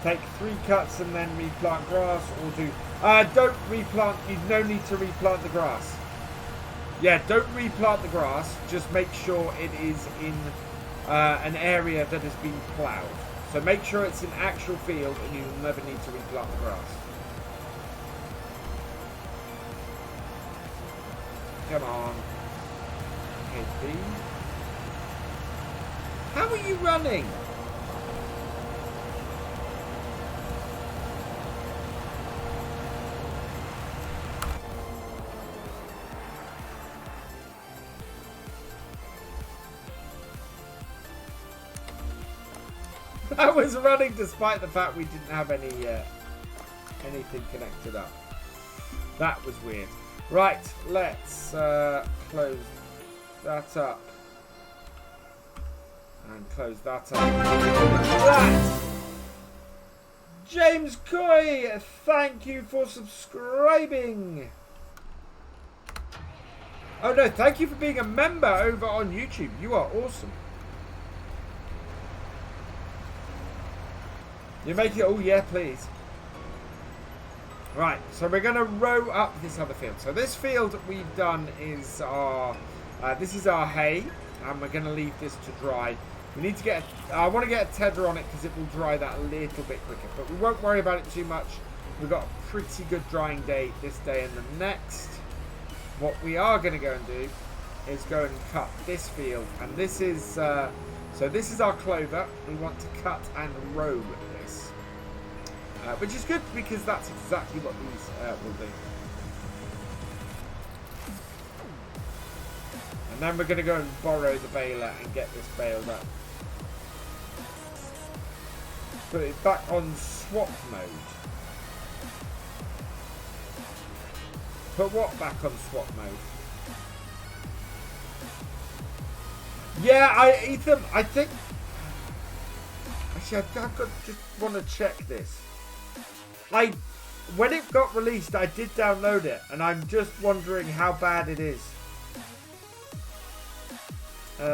Take 3 cuts and then replant grass, or do... don't replant, you've no need to replant the grass. Yeah, don't replant the grass, just make sure it is in an area that has been ploughed. So make sure it's an actual field and you'll never need to replant the grass. Come on. Okay, how are you running? I was running despite the fact we didn't have any anything connected up. That was weird. Right, let's close that up. And close that up. That! James Coy, thank you for subscribing. Oh no, thank you for being a member over on YouTube. You are awesome. You make it, oh yeah, please. Right, so we're going to row up this other field. So this field we've done is our, this is our hay, and we're going to leave this to dry. We need to get, I want to get a tether on it because it will dry that a little bit quicker, but we won't worry about it too much. We've got a pretty good drying day this day and the next. What we are going to go and do is go and cut this field, and this is, so this is our clover. We want to cut and row this, which is good because that's exactly what these will do. And then we're going to go and borrow the baler and get this baled up. Put it back on swap mode. Put what back on swap mode? Yeah, Ethan, I think... Actually, I just want to check this. When it got released, I did download it, and I'm just wondering how bad it is. Did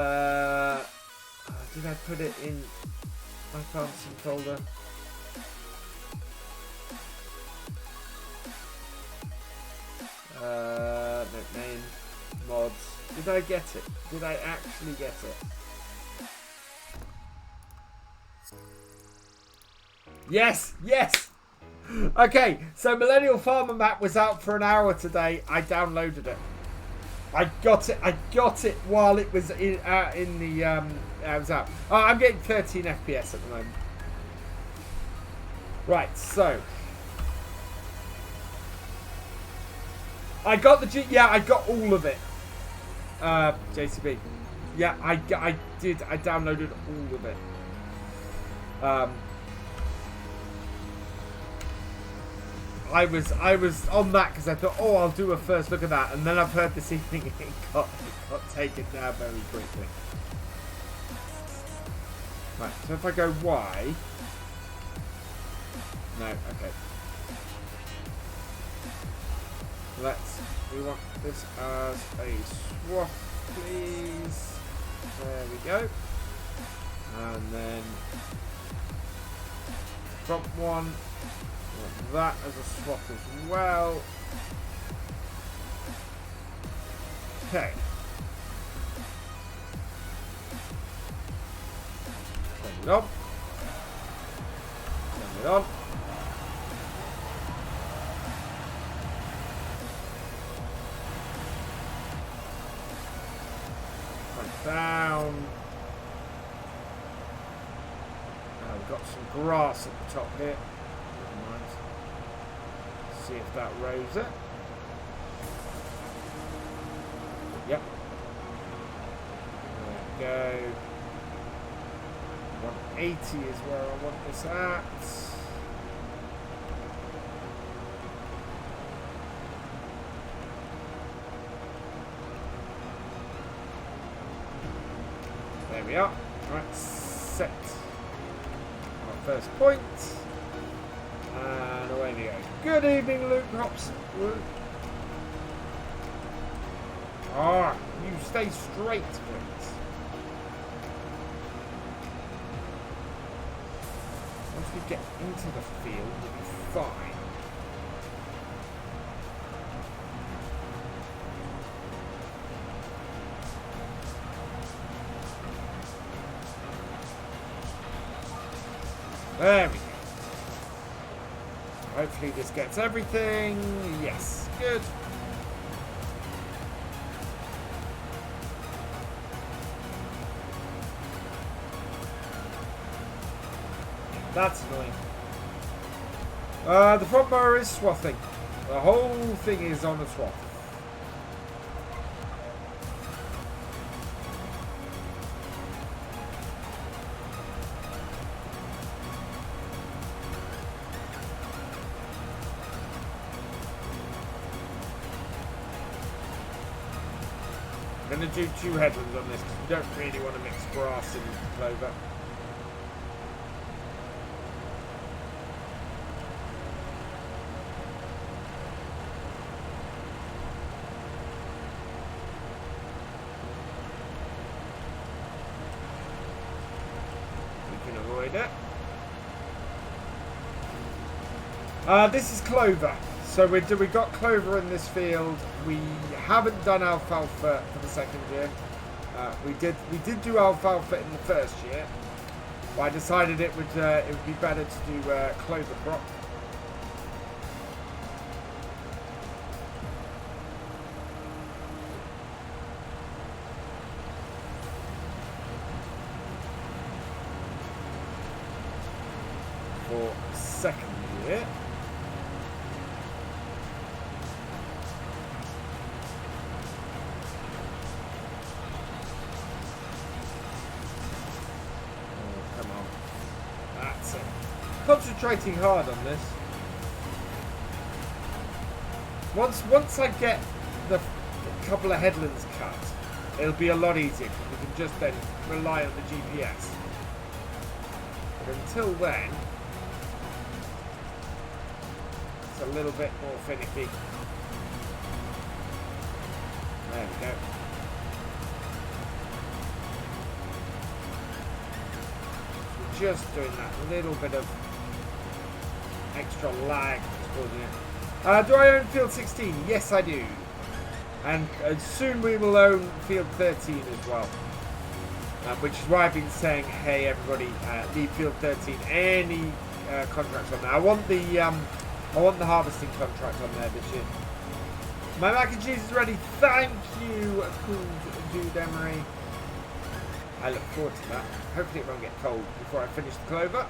I put it in my Thompson folder? No, name, mods. Did I get it? Did I actually get it? Yes, yes. Okay, so Millennial Farmer Map was out for an hour today. I downloaded it. I got it while it was in the it was out. Oh, I'm getting 13 FPS at the moment. Right, so I got the yeah, I got all of it. JCB. Yeah, I did. I downloaded all of it. I was on that because I thought, oh, I'll do a first look at that, and then I've heard this evening it got taken down very quickly. Right, so if I go Y, no, okay. We want this as a swath, please. There we go. And then front one, want that as a swath as well. Okay. Turn it on. Turn it on. Down. Now we've got some grass at the top here. Never mind. See if that rows it. Yep. There we go. 180 is where I want this at. There we are. Right, set our first point. And away we go. Good evening, Luke Hobson. Ah, you stay straight, please. Once we get into the field, we'll be fine. There we go. Hopefully this gets everything. Yes, good. That's annoying. The front mower is swathing. The whole thing is on a swath. I'm going to do 2 headlands on this because we don't really want to mix grass and clover. We can avoid it. This is clover. So we got clover in this field. We haven't done alfalfa for the second year. We did do alfalfa in the first year, but I decided it would be better to do clover crop. For second year. Concentrating hard on this. Once I get the couple of headlands cut, it'll be a lot easier because we can just then rely on the GPS. But until then, it's a little bit more finicky. There we go. Just doing that little bit of extra lag that's causing it. Do I own field 16? Yes, I do. And soon we will own field 13 as well. Which is why I've been saying, hey everybody, leave field 13. Any contracts on there. I want the harvesting contract on there this year. My mac and cheese is ready. Thank you, cool dude Emery. I look forward to that. Hopefully it won't get cold before I finish the clover.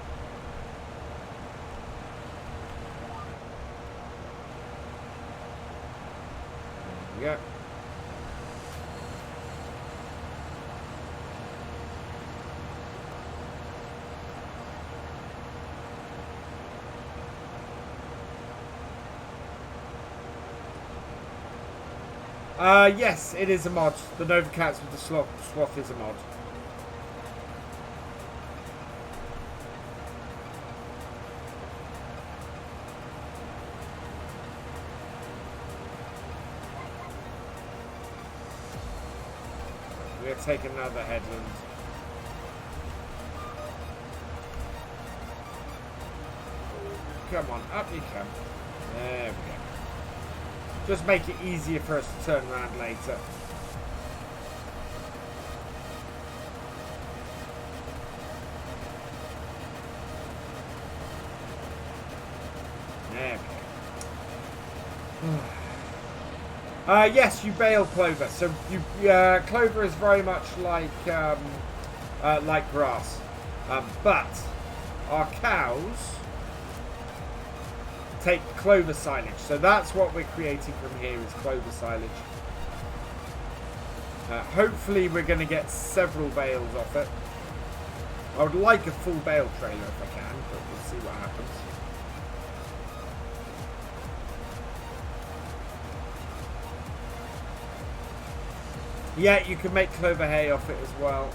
There we go. Yes, it is a mod. The Nova Cats with the swath is a mod. We're going to take another headland. Come on, up you come. There we go. Just make it easier for us to turn around later. There we go. Yes, you bale clover. So clover is very much like grass, but our cows take clover silage. So that's what we're creating from here is clover silage. Hopefully we're going to get several bales off it. I would like a full bale trailer if I can, but we'll see what happens. Yeah, you can make clover hay off it as well.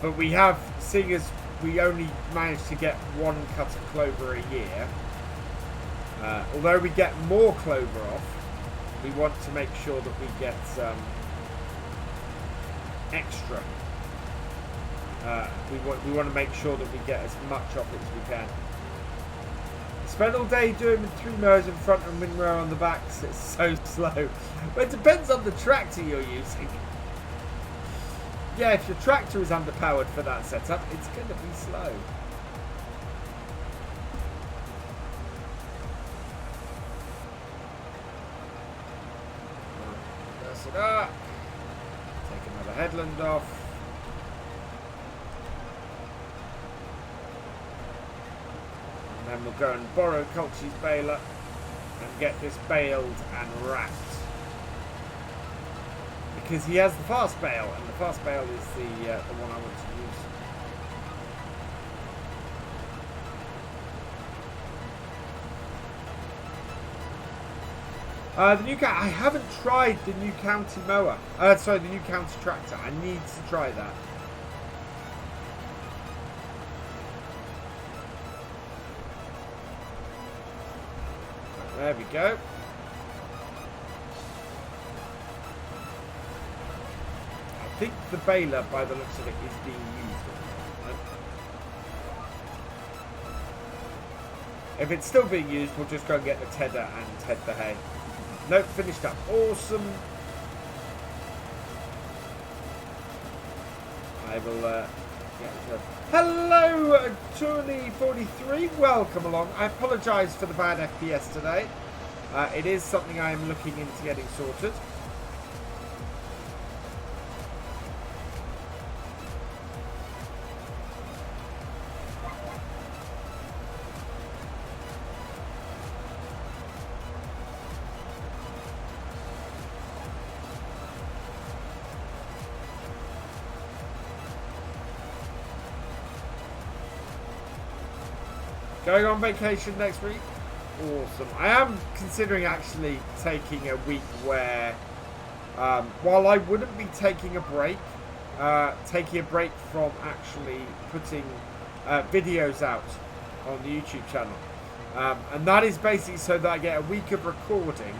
But we have, seeing as we only managed to get one cut of clover a year, although we get more clover off, we want to make sure that we get extra. We want to make sure that we get as much off it as we can. Spend all day doing 3 rows in front and 1 row on the backs. It's so slow. But it depends on the tractor you're using. Yeah, if your tractor is underpowered for that setup, it's going to be slow. Press it up. Take another headland off. And then we'll go and borrow Colchie's baler and get this baled and wrapped. Because he has the fast bale, and the fast bale is the one I want to use. I haven't tried the new county mower. Sorry, the new county tractor. I need to try that. There we go. I think the baler, by the looks of it, is being used at the moment. If it's still being used, we'll just go and get the tedder and head the hay. Nope, finished up. Awesome. I will hello, Tony43. Welcome along. I apologise for the bad FPS today. It is something I am looking into getting sorted. Going on vacation next week? Awesome. I am considering actually taking a week where, while I wouldn't be taking a break from actually putting videos out on the YouTube channel. And that is basically so that I get a week of recording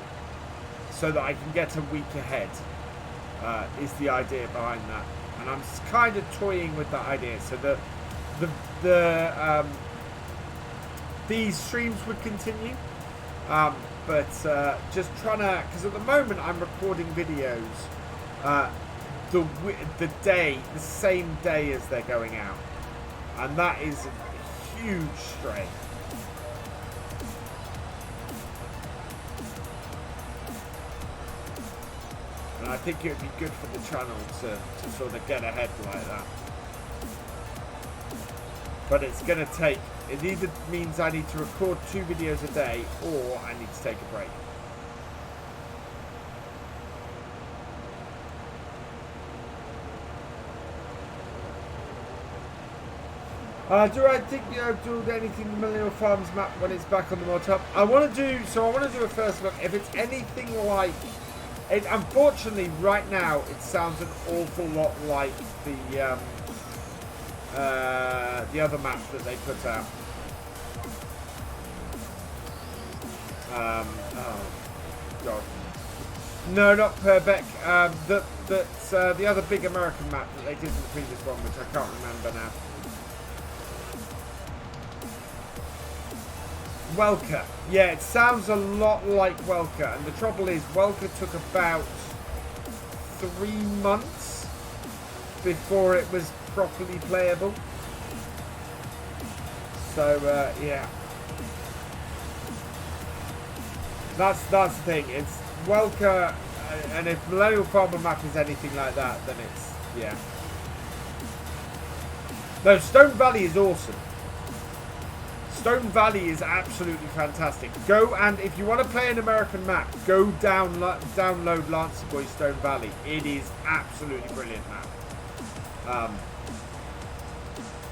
so that I can get a week ahead, is the idea behind that. And I'm kind of toying with that idea so that these streams would continue, but just trying to, because at the moment I'm recording videos the same day as they're going out, and that is a huge strain. And I think it would be good for the channel to sort of get ahead like that. But it's going to take, it either means I need to record 2 videos a day or I need to take a break. Do I think do anything in the Millennial Farms map when it's back on the mod hub? I want to do a first look. If it's anything like it, unfortunately, right now it sounds an awful lot like the other maps that they put out. Oh god, no, not Purbeck. The other big American map that they did in the previous one, which I can't remember now. Welker. Yeah, it sounds a lot like Welker, and the trouble is Welker took about 3 months before it was properly playable. So yeah, that's the thing. It's Welker, and if Millennial Farmer map is anything like that, then it's yeah. No, Stone Valley is awesome. Stone Valley is absolutely fantastic. Go, and if you want to play an American map, go download Lancer Boy Stone Valley. It is absolutely brilliant map.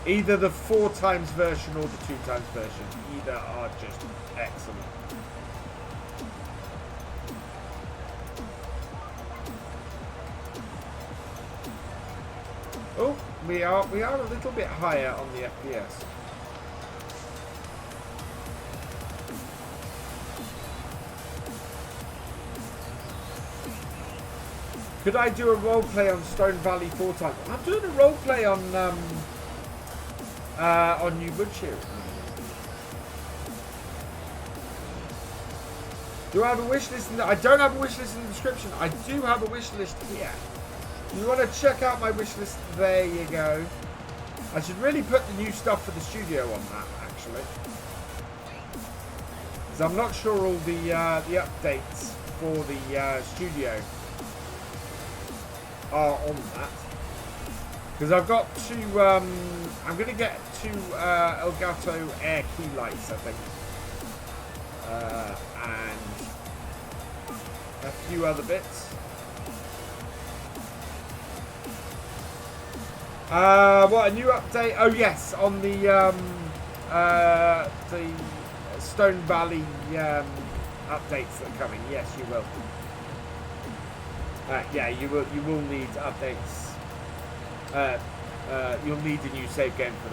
Either the 4x version or the 2x version. Either are just excellent. Oh, we are a little bit higher on the FPS. Could I do a roleplay on Stone Valley 4 times? I'm doing a roleplay on New Woodshire. Do I have a wish list? I don't have a wish list in the description. I do have a wish list here. You want to check out my wish list? There you go. I should really put the new stuff for the studio on that, actually, because I'm not sure all the updates for the studio are on that. Because I've got two. I'm going to get two Elgato Air key lights, I think, and a few other bits. What, a new update? Oh yes, on the Stone Valley updates that are coming. Yes, you will. Yeah, you will need updates. You'll need a new save game for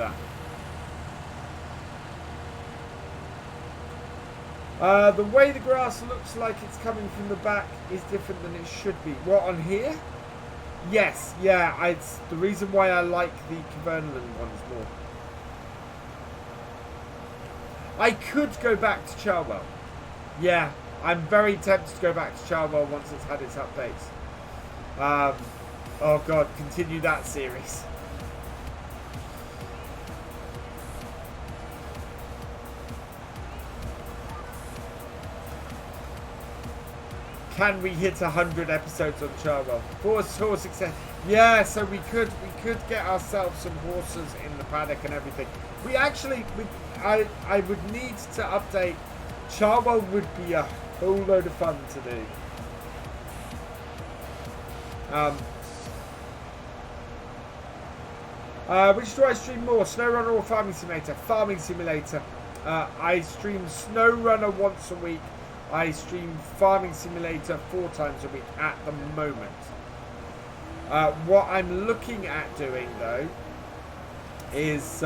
that. The way the grass looks like it's coming from the back is different than it should be. What, on here? Yes, yeah, it's the reason why I like the Cavernaland ones more. I could go back to Charwell. Yeah, I'm very tempted to go back to Charwell once it's had its updates. Oh god, continue that series. Can we hit 100 episodes on Charwell? For success. Yeah, so we could get ourselves some horses in the paddock and everything. We actually, I would need to update. Charwell would be a whole load of fun to do. Which do I stream more? SnowRunner or Farming Simulator? Farming Simulator. I stream SnowRunner once a week. I stream Farming Simulator 4 times a week at the moment. What I'm looking at doing though is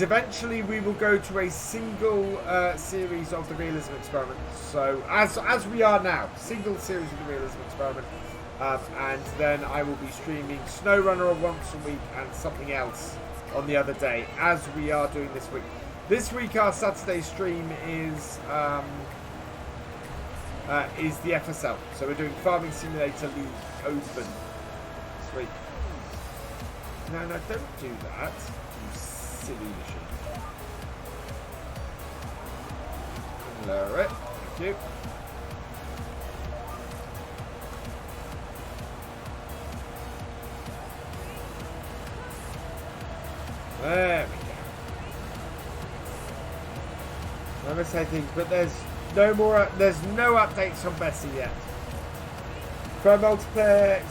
eventually we will go to a single series of the Realism Experiment. So as we are now, single series of the Realism Experiment, and then I will be streaming SnowRunner once a week and something else on the other day, as we are doing this week. This week our Saturday stream is the FSL. So we're doing Farming Simulator League Open. Sweet. No, don't do that, you silly machine. Lower it. Thank you. There we go. Never say things, but there's no more. There's no updates on Bessie yet. From multiplayer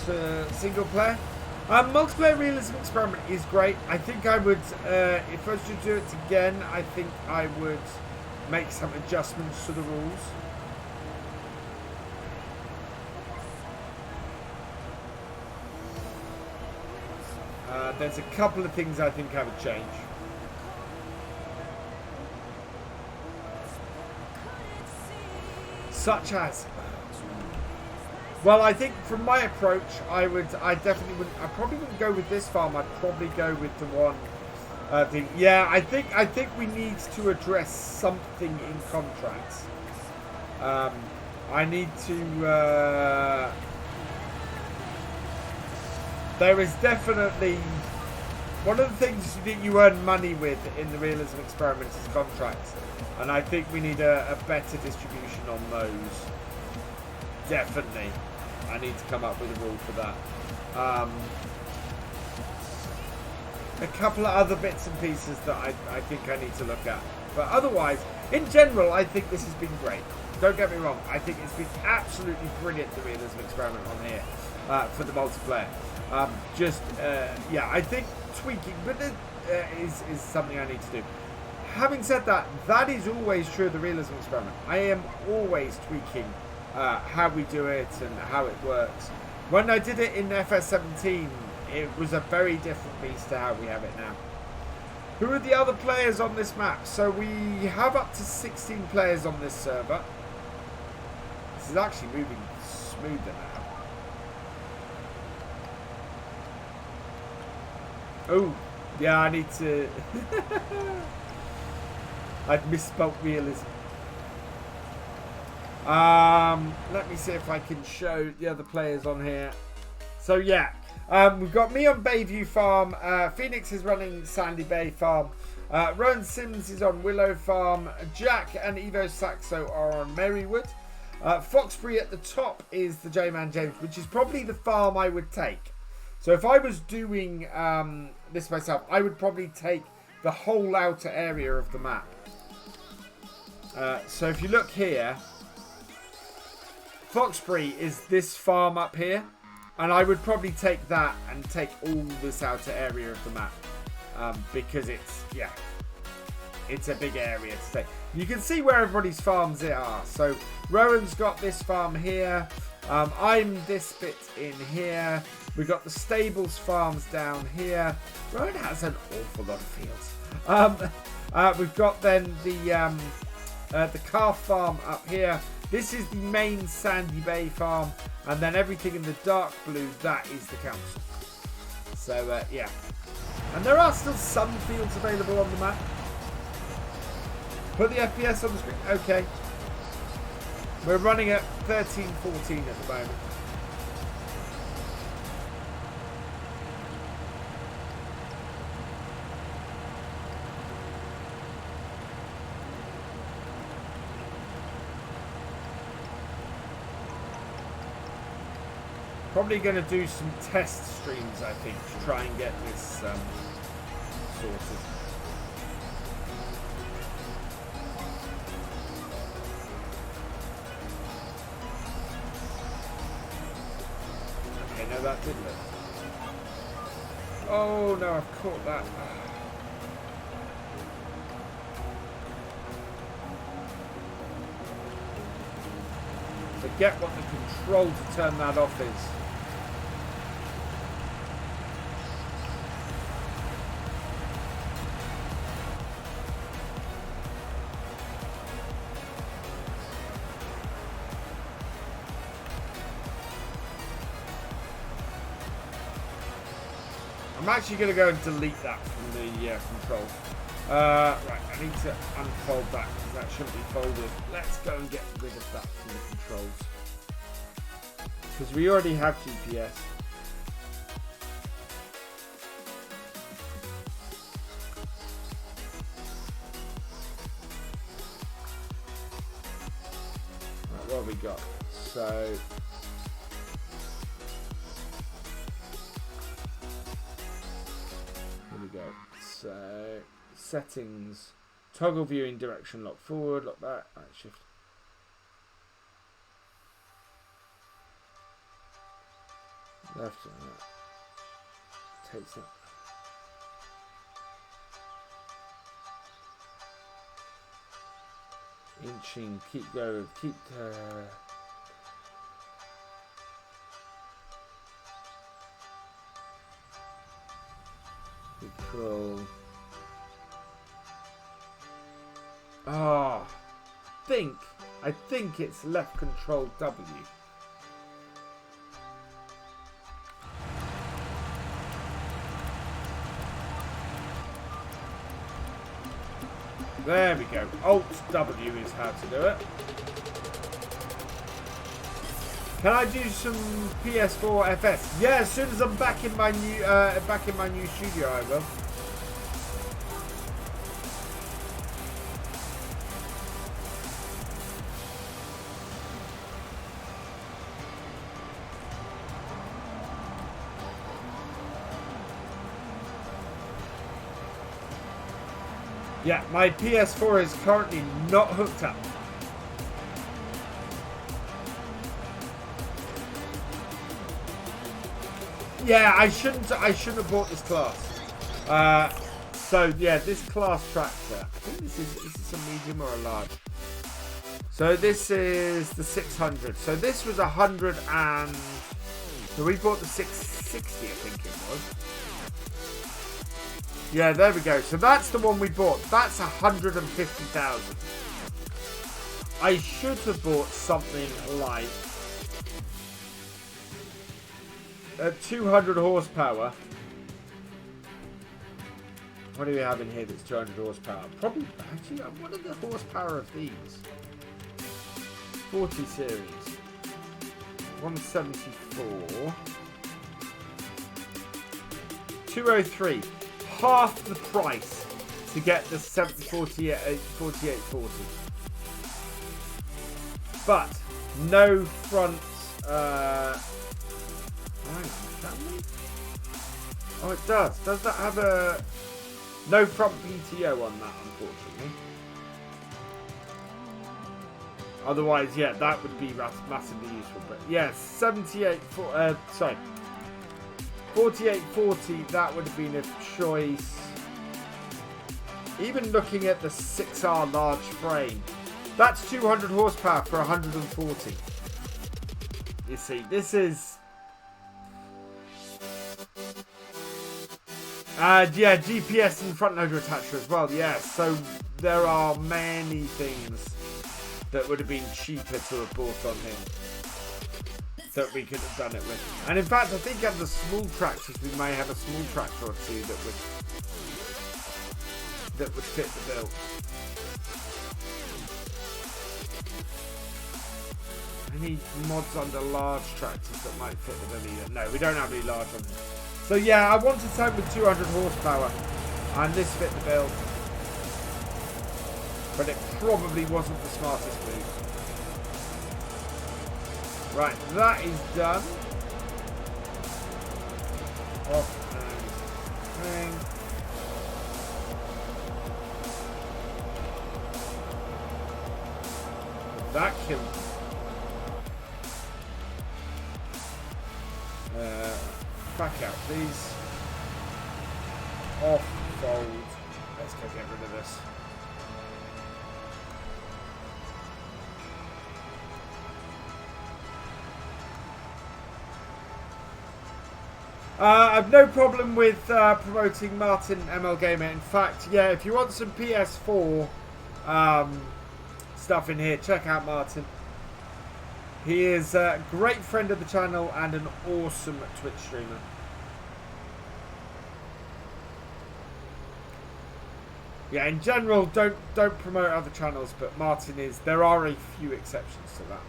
to single player. Multiplayer Realism Experiment is great. I think I would, if I was to do it again, I think I would make some adjustments to the rules. There's a couple of things I think I would change. Such as, well, I think from my approach, I definitely wouldn't. I probably wouldn't go with this farm. I'd probably go with the one. Yeah, I think we need to address something in contracts. I need to. There is definitely one of the things that you earn money with in the Realism Experiment is contracts, and I think we need a better distribution on those. Definitely. I need to come up with a rule for that. A couple of other bits and pieces that I think I need to look at. But otherwise, in general, I think this has been great. Don't get me wrong. I think it's been absolutely brilliant, the Realism Experiment on here for the multiplayer. Yeah, I think tweaking but is something I need to do. Having said that, that is always true of the Realism Experiment. I am always tweaking how we do it and how it works. When I did it in FS17, it was a very different beast to how we have it now. Who are the other players on this map? So we have up to 16 players on this server. This is actually moving smoother now. Oh, yeah, I need to... I'd misspelt realism. Let me see if I can show the other players on here. So yeah, we've got me on Bayview Farm. Phoenix is running Sandy Bay Farm. Rowan Sims is on Willow Farm. Jack and Evo Saxo are on Marywood. Foxbury at the top is the J-Man James, which is probably the farm I would take. So if I was doing this myself, I would probably take the whole outer area of the map. So if you look here, Foxbury is this farm up here, and I would probably take that and take all this outer area of the map because it's a big area to take. You can see where everybody's farms are. So Rowan's got this farm here. I'm this bit in here. We've got the stables farms down here. Rowan has an awful lot of fields. We've got then the calf farm up here. This is the main Sandy Bay farm, and then everything in the dark blue, that is the council. So yeah, and there are still some fields available on the map. Put the FPS on the screen. Okay, we're running at 13:14 at the moment. Probably going to do some test streams, I think, to try and get this sorted. Okay, no, that didn't. Oh no, I've caught that. Forget what the control to turn that off is. I'm actually going to go and delete that from the control. Right, I need to unfold that because that shouldn't be folded. Let's go and get rid of that from the controls. Because we already have GPS. Right, what have we got? So... go. So settings, toggle viewing direction, lock forward, lock back, right, shift. Left and right. takes it. Inching, keep going, keep control. Ah, I think it's left control W. There we go. Alt W is how to do it. Can I do some PS4 FS? Yeah, as soon as I'm back in my new studio, I will. Yeah, my PS4 is currently not hooked up. Yeah, I shouldn't have bought this class. So yeah, this class tractor. I think this is a medium or a large. So this is the 600. So this was 100 and so we bought the 660, I think it was. Yeah, there we go. So that's the one we bought. That's 150,000. I should have bought something like 200 horsepower. What do we have in here that's 200 horsepower? Probably, actually, what are the horsepower of these? 40 series. 174. 203. Half the price to get the 4840. But no front oh, it does. Does that have a no front PTO on that, unfortunately? Otherwise, yeah, that would be massively useful. But yeah, 4840, that would have been a choice. Even looking at the 6R large frame, that's 200 horsepower for 140. You see, this is... yeah, GPS and front loader attacher as well, yeah. So there are many things that would have been cheaper to have bought on him that we could have done it with. And in fact, I think on the small tractors, we may have a small tractor or two that would fit the bill. Any mods under large tractors that might fit the bill either? No, we don't have any large ones. So yeah, I wanted something with 200 horsepower, and this fit the bill. But it probably wasn't the smartest move. Right, that is done. Off and hang. That killed. Back out, please. Off, fold. Let's go get rid of this. I've no problem with promoting martinMLGAMER. In fact, yeah, if you want some PS4 stuff in here, check out Martin. He is a great friend of the channel and an awesome Twitch streamer. Yeah, in general, don't promote other channels, but Martin is. There are a few exceptions to that.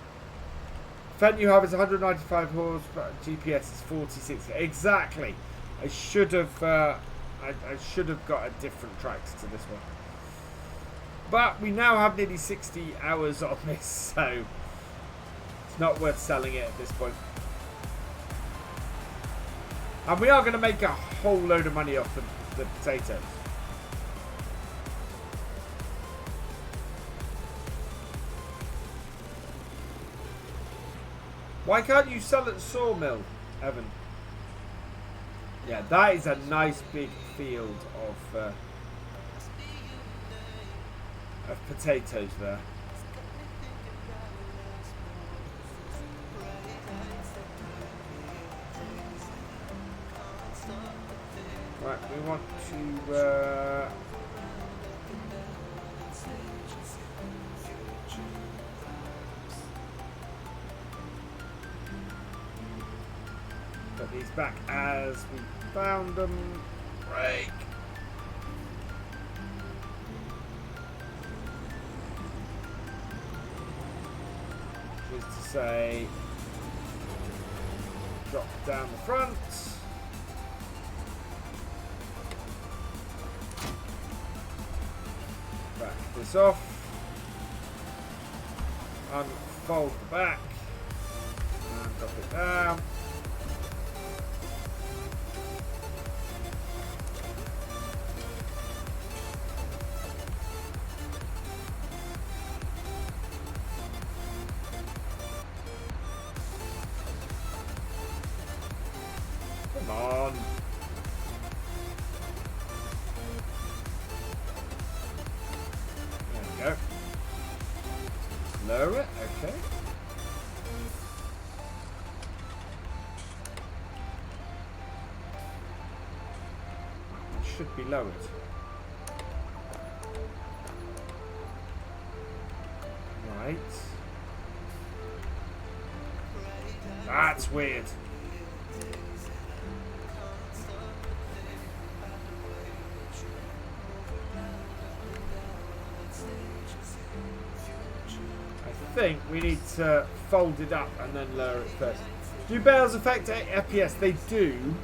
Fent you have is 195 horse, but GPS is 46. Exactly. I should have got a different tractor to this one. But we now have nearly 60 hours on this, so it's not worth selling it at this point. And we are going to make a whole load of money off the potatoes. Why can't you sell at Sawmill, Evan? Yeah, that is a nice big field of potatoes there. Right, we want to put these back as we found them. Break. Which is to say, drop down the front. Back this off. Unfold the back. And drop it down. Lower it, okay. It should be lowered. Right. That's weird. I think we need to fold it up and then lower it first. Do bales affect FPS? They do,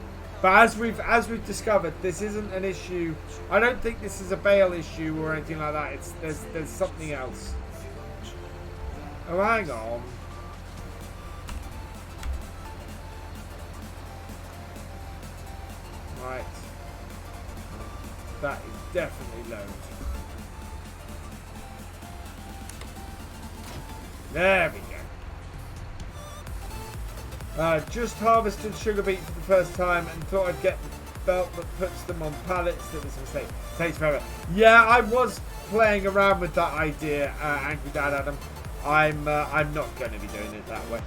but as we've discovered, this isn't an issue. I don't think this is a bale issue or anything like that. It's there's something else. Oh, hang on. Right. That is definitely lowered. There we go. Just harvested sugar beet for the first time and thought I'd get the belt that puts them on pallets. That was a mistake. Takes forever. Yeah, I was playing around with that idea, Angry Dad Adam. I'm not going to be doing it that way.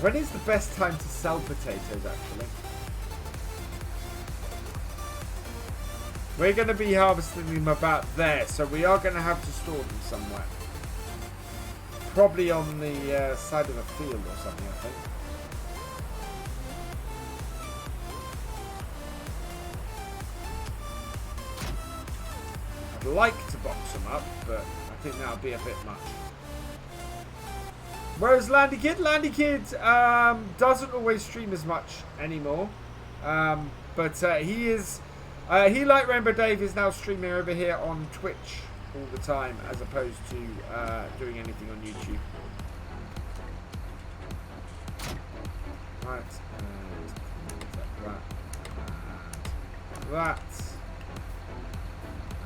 When is the best time to sell potatoes, actually? We're going to be harvesting them about there, so we are going to have to store them somewhere. Probably on the side of a field or something, I think. I'd like to box them up, but I think that'll be a bit much. Whereas Landy Kid? Landy Kid doesn't always stream as much anymore. But he is... he, like Rainbow Dave, is now streaming over here on Twitch all the time, as opposed to doing anything on YouTube. Right, and that,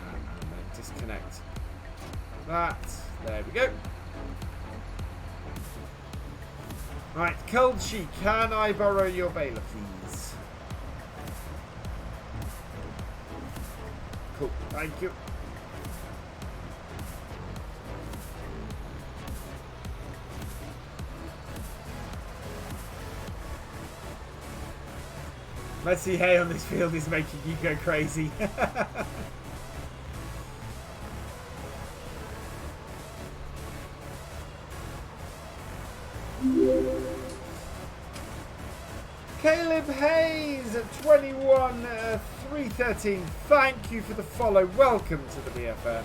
and then disconnect that. There we go. Right, Cold Sheet, can I borrow your baler, please? Cool, thank you. Messy hay on this field is making you go crazy. Caleb Hayes at 21 313. Thank you for the follow. Welcome to the BFM.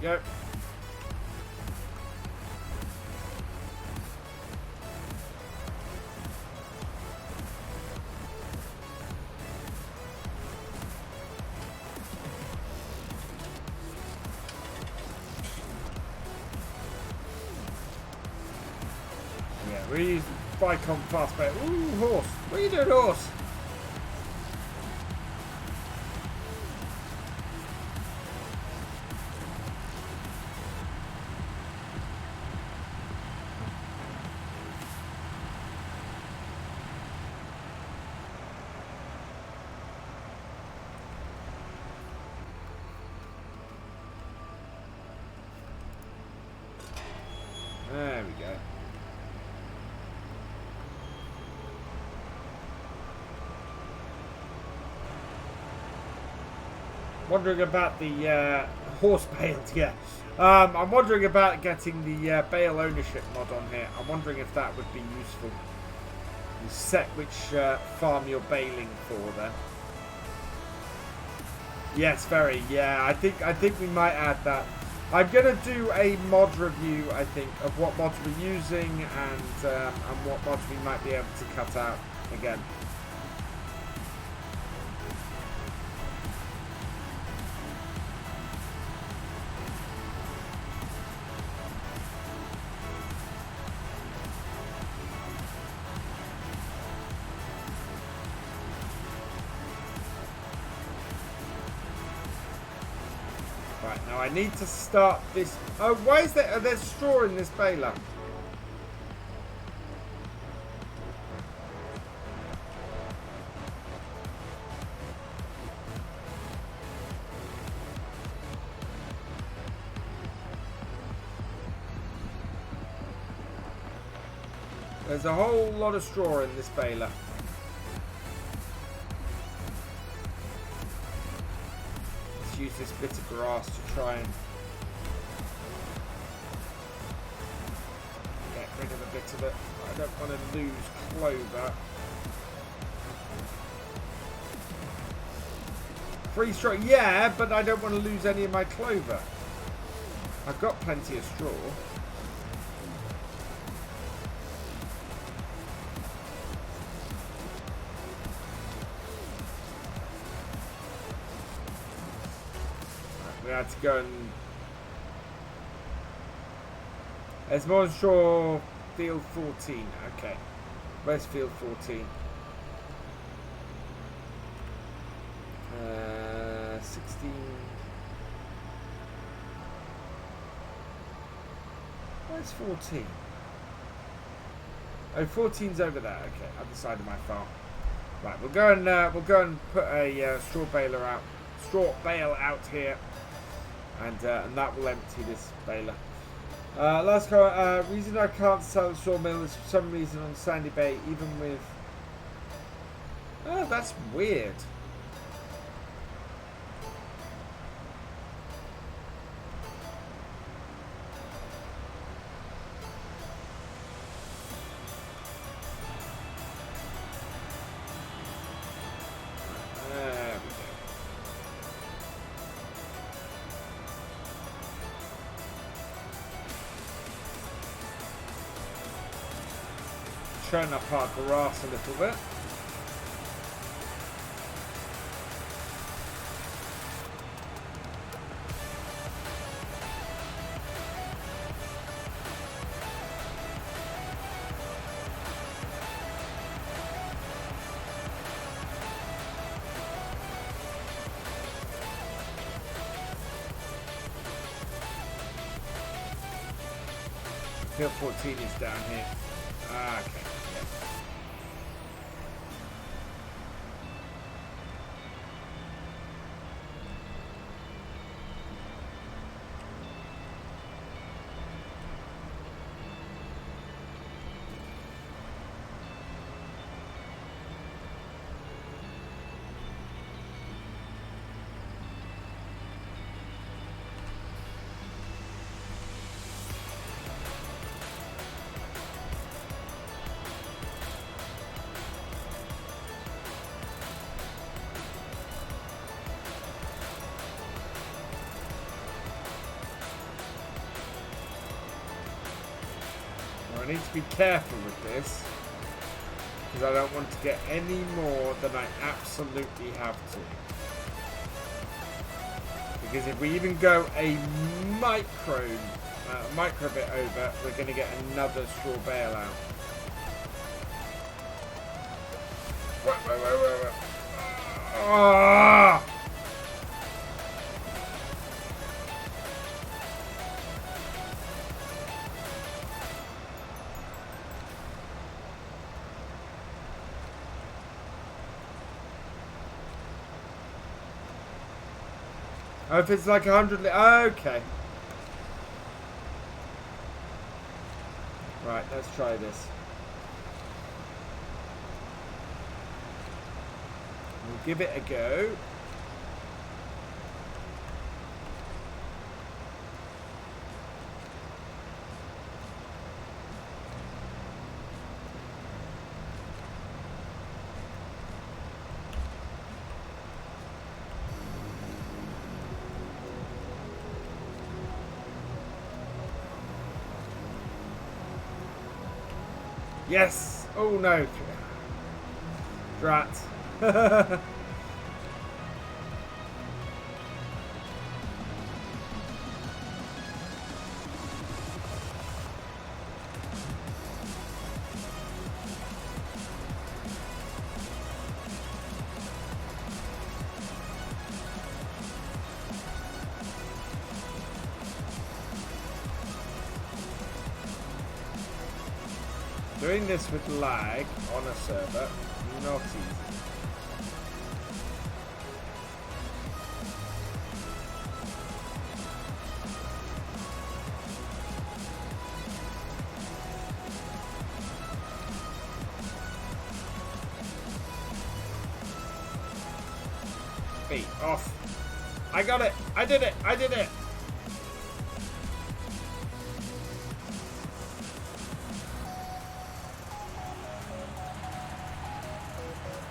Go. We're using Bicom fast bale. Ooh, horse. What are you doing, horse? There we go. Wondering about the horse bales, yeah. I'm wondering about getting the bale ownership mod on here. I'm wondering if that would be useful. You set which farm you're baling for then. Yes, very. Yeah, I think we might add that. I'm gonna do a mod review, I think, of what mods we're using and what mods we might be able to cut out again. Right, now I need to start this. Oh, why is there? There's straw in this baler. There's a whole lot of straw in this baler. Use this bit of grass to try and get rid of a bit of it. I don't want to lose clover. Free straw, yeah, but I don't want to lose any of my clover. I've got plenty of straw. We had to go and... There's more straw. Field 14. Okay. Where's field 14? 16. Where's 14? Oh, 14's over there. Okay, other side of my farm. Right, we'll go and put a straw bale out here. And that will empty this baler. Last comment, reason I can't sell the sawmill is for some reason on Sandy Bay, even with... Oh, that's weird. Turn up our grass a little bit. Field 14 is down here. Ah, okay. I need to be careful with this because I don't want to get any more than I absolutely have to. Because if we even go a micro bit over, we're going to get another straw bale out. Wait. Oh. Oh, if it's like 100... Okay. Right, let's try this. We'll give it a go. Yes! Oh no! Drat. Doing this with lag on a server, not easy. Be off. I got it. I did it. I did it.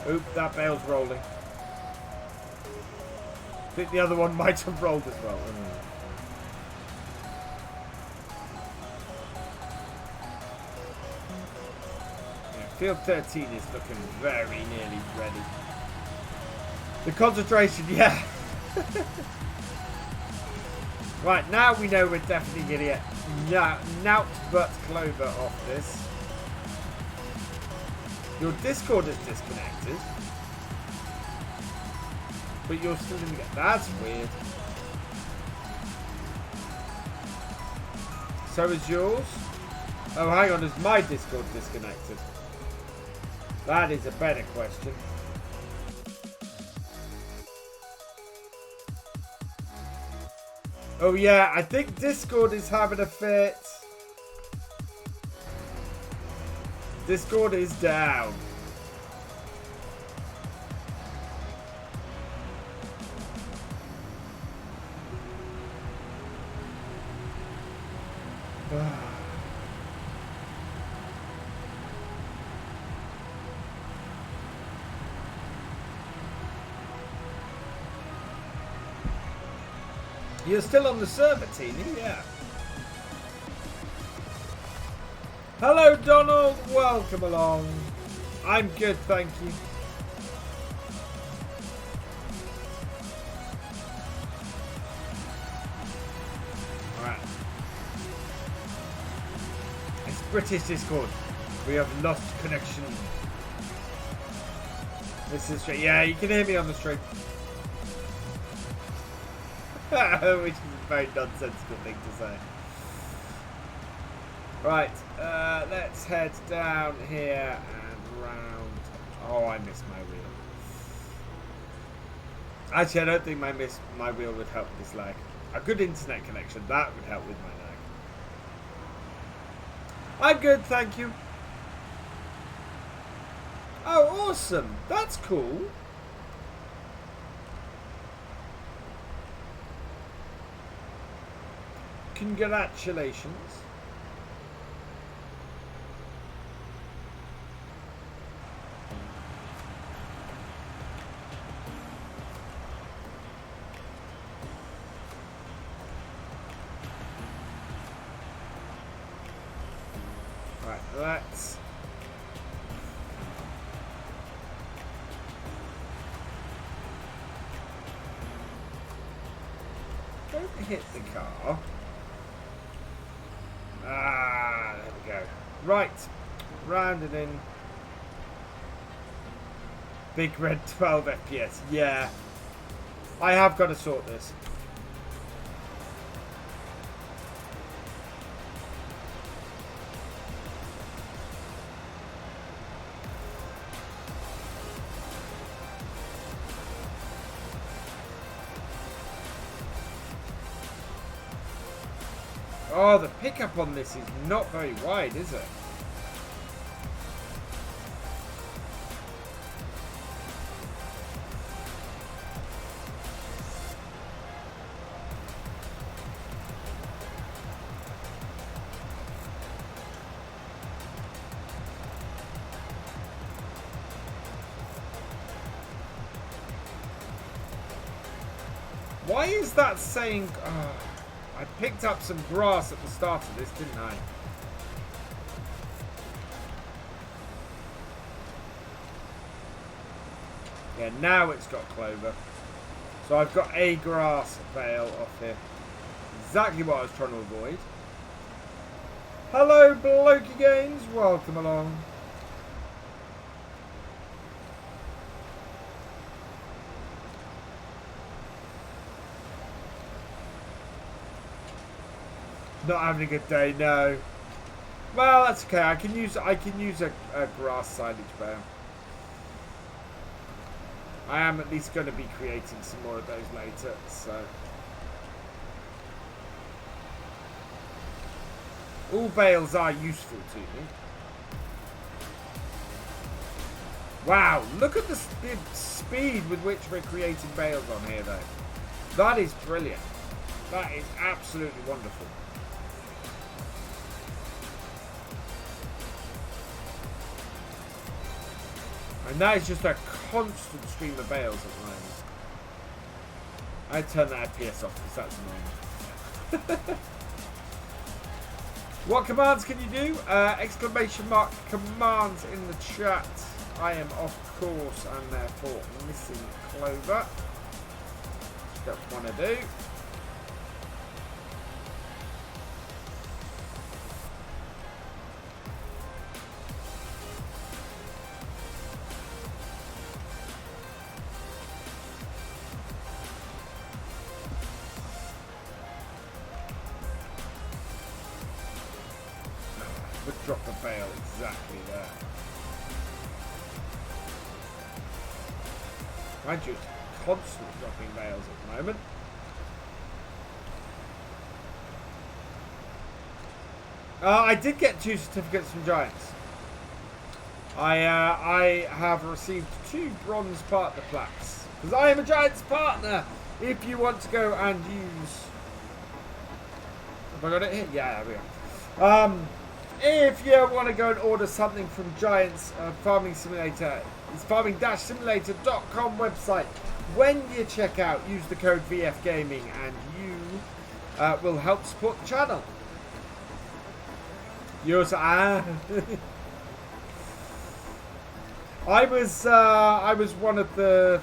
Oop, that bale's rolling. I think the other one might have rolled as well. Yeah, field 13 is looking very nearly ready. The concentration, yeah. Right, now we know we're definitely going to get nout but clover off this. Your Discord is disconnected. But you're still in the game. That's weird. So is yours? Oh, hang on. Is my Discord disconnected? That is a better question. Oh, yeah. I think Discord is having a fit. Discord is down. You're still on the server, Teeny? Yeah. Hello, Donald. Welcome along. I'm good, thank you. Alright. It's British Discord. We have lost connection. This is straight. Yeah, you can hear me on the stream. Which is a very nonsensical thing to say. Right, let's head down here and round. Oh, I missed my wheel. Actually, I don't think my wheel would help with this lag. A good internet connection, that would help with my lag. I'm good, thank you. Oh, awesome. That's cool. Congratulations. Right, let's don't hit the car. Ah, there we go. Right, round and in. Big red 12 FPS. Yeah. I have got to sort this. Oh, the pickup on this is not very wide, is it? Why is that saying... I picked up some grass at the start of this, didn't I? Yeah, now it's got clover. So I've got a grass bale off here. Exactly what I was trying to avoid. Hello, Blokey Games. Welcome along. Not having a good day, no. Well, that's okay. I can use a grass silage bale. I am at least going to be creating some more of those later, so. All bales are useful to me. Wow, look at the speed with which we're creating bales on here, though. That is brilliant. That is absolutely wonderful. And that is just a constant stream of bales at the moment. I turn that FPS off because that's annoying. What commands can you do? Exclamation mark commands in the chat. I am of course and therefore missing clover. Don't want to do. Drop a bale exactly there. I'm just constantly dropping bales at the moment. I did get 2 certificates from Giants. I have received 2 bronze partner plaques because I am a Giants partner. If you want to go and use, have I got it here? Yeah, there we go. If you want to go and order something from Giants Farming Simulator, it's farming-simulator.com website. When you check out, use the code VF Gaming and you will help support the channel. You also, I was one of the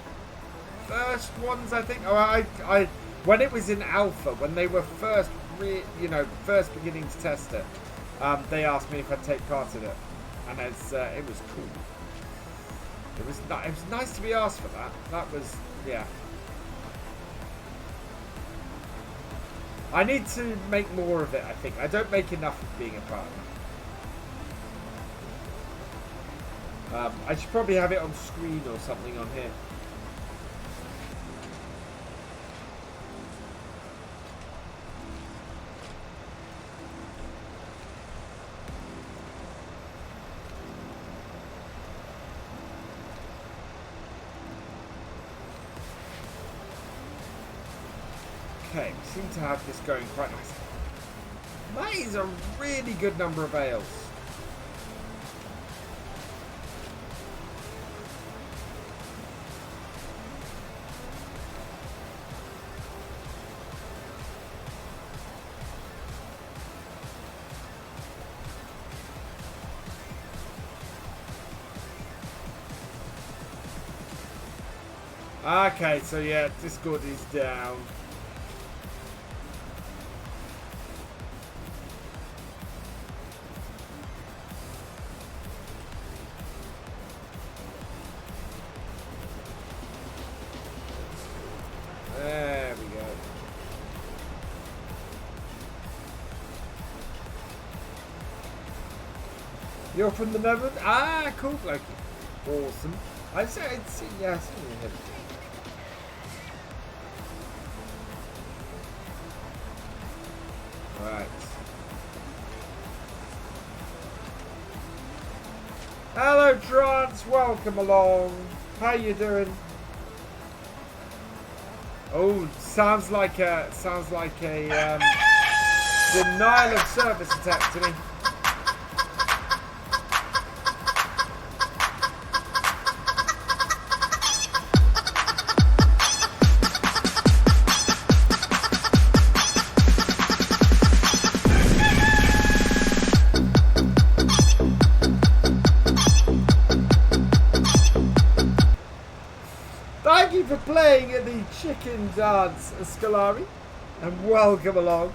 first ones, I think. I when it was in alpha, when they were first beginning to test it. They asked me if I'd take part in it, and it was cool. It was nice to be asked for that. That was, yeah. I need to make more of it, I think. I don't make enough of being a partner. I should probably have it on screen or something on here. Okay, we seem to have this going quite nicely. That is a really good number of bales. Okay, so yeah, Discord is down. You're from the Netherlands? Ah, cool, Loki. Awesome. I say it's yeah, I've seen you here. Right. Hello, Trance. Welcome along. How you doing? Oh, sounds like a denial of service attack to me. Thank you for playing at the Chicken Dance, Scolari, and welcome along.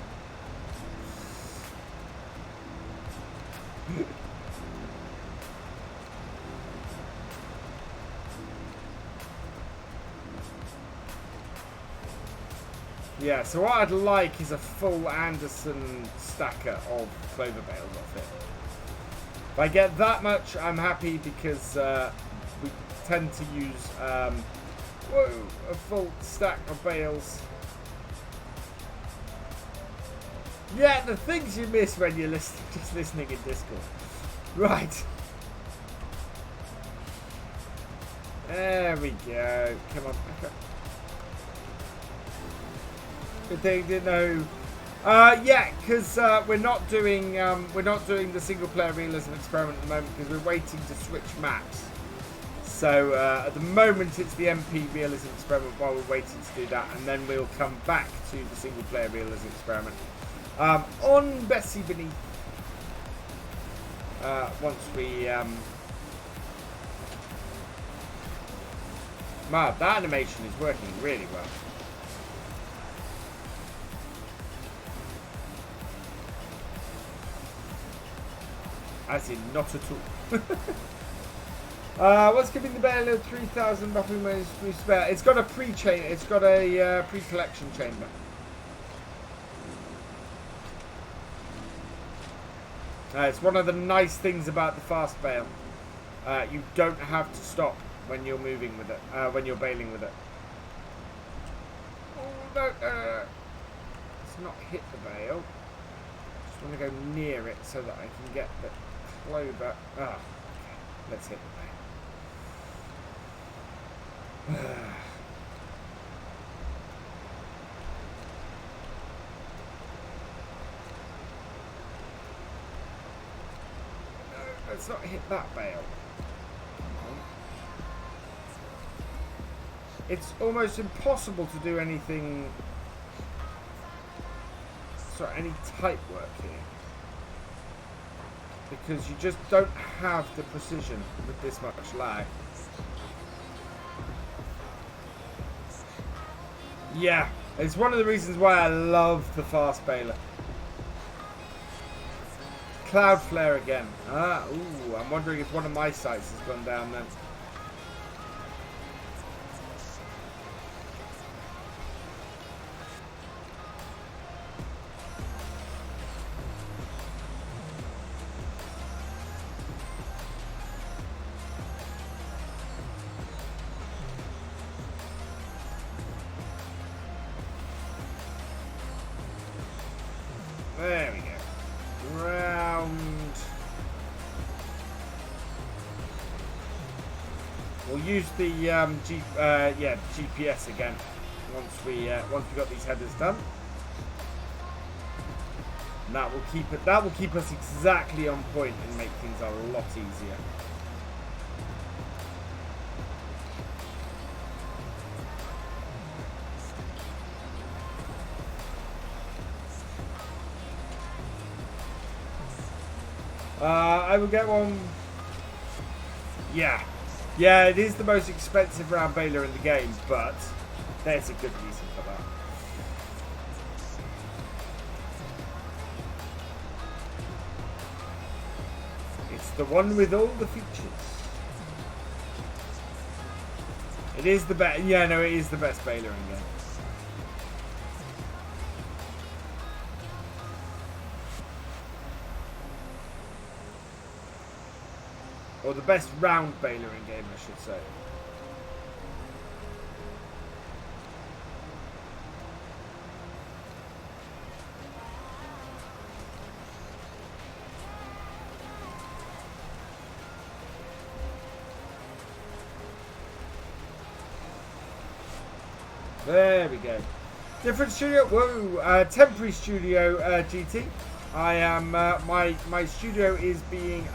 Yeah, so what I'd like is a full Andersen stacker of clover bales off it. If I get that much, I'm happy because we tend to use a full stack of bales. Yeah, the things you miss when you're just listening in Discord. Right. There we go. Come on. Good thing didn't know. Yeah, because we're not doing the single player realism experiment at the moment because we're waiting to switch maps. So at the moment it's the MP realism experiment while we're waiting to do that, and then we'll come back to the single player realism experiment on Bessie Beneath once we wow, that animation is working really well. As in, not at all. What's giving the bale 3,000 roughly we spare? It's got a pre-chain. It's got a pre-collection chamber. It's one of the nice things about the fast bale. You don't have to stop when you're moving with it. When you're baling with it. Oh no! Let's not hit the bale. Just want to go near it so that I can get the clover. Ah, okay. Let's hit the bale. Let's not hit that bale. It's almost impossible to do anything. Sorry, any type work here. Because you just don't have the precision with this much lag. Yeah, it's one of the reasons why I love the fast baler. Cloudflare again. Ah, ooh, I'm wondering if one of my sites has gone down then. There we go. Round. We'll use the GPS again once we got these headers done. And that will keep us exactly on point and make things a lot easier. I will get one. Yeah, it is the most expensive round baler in the game, but there's a good reason for that. It's the one with all the features. It is the best. Yeah, no, it is the best baler in the game. Or the best round baler in game, I should say. There we go. Different studio. Whoa, temporary studio, GT. I am my studio is being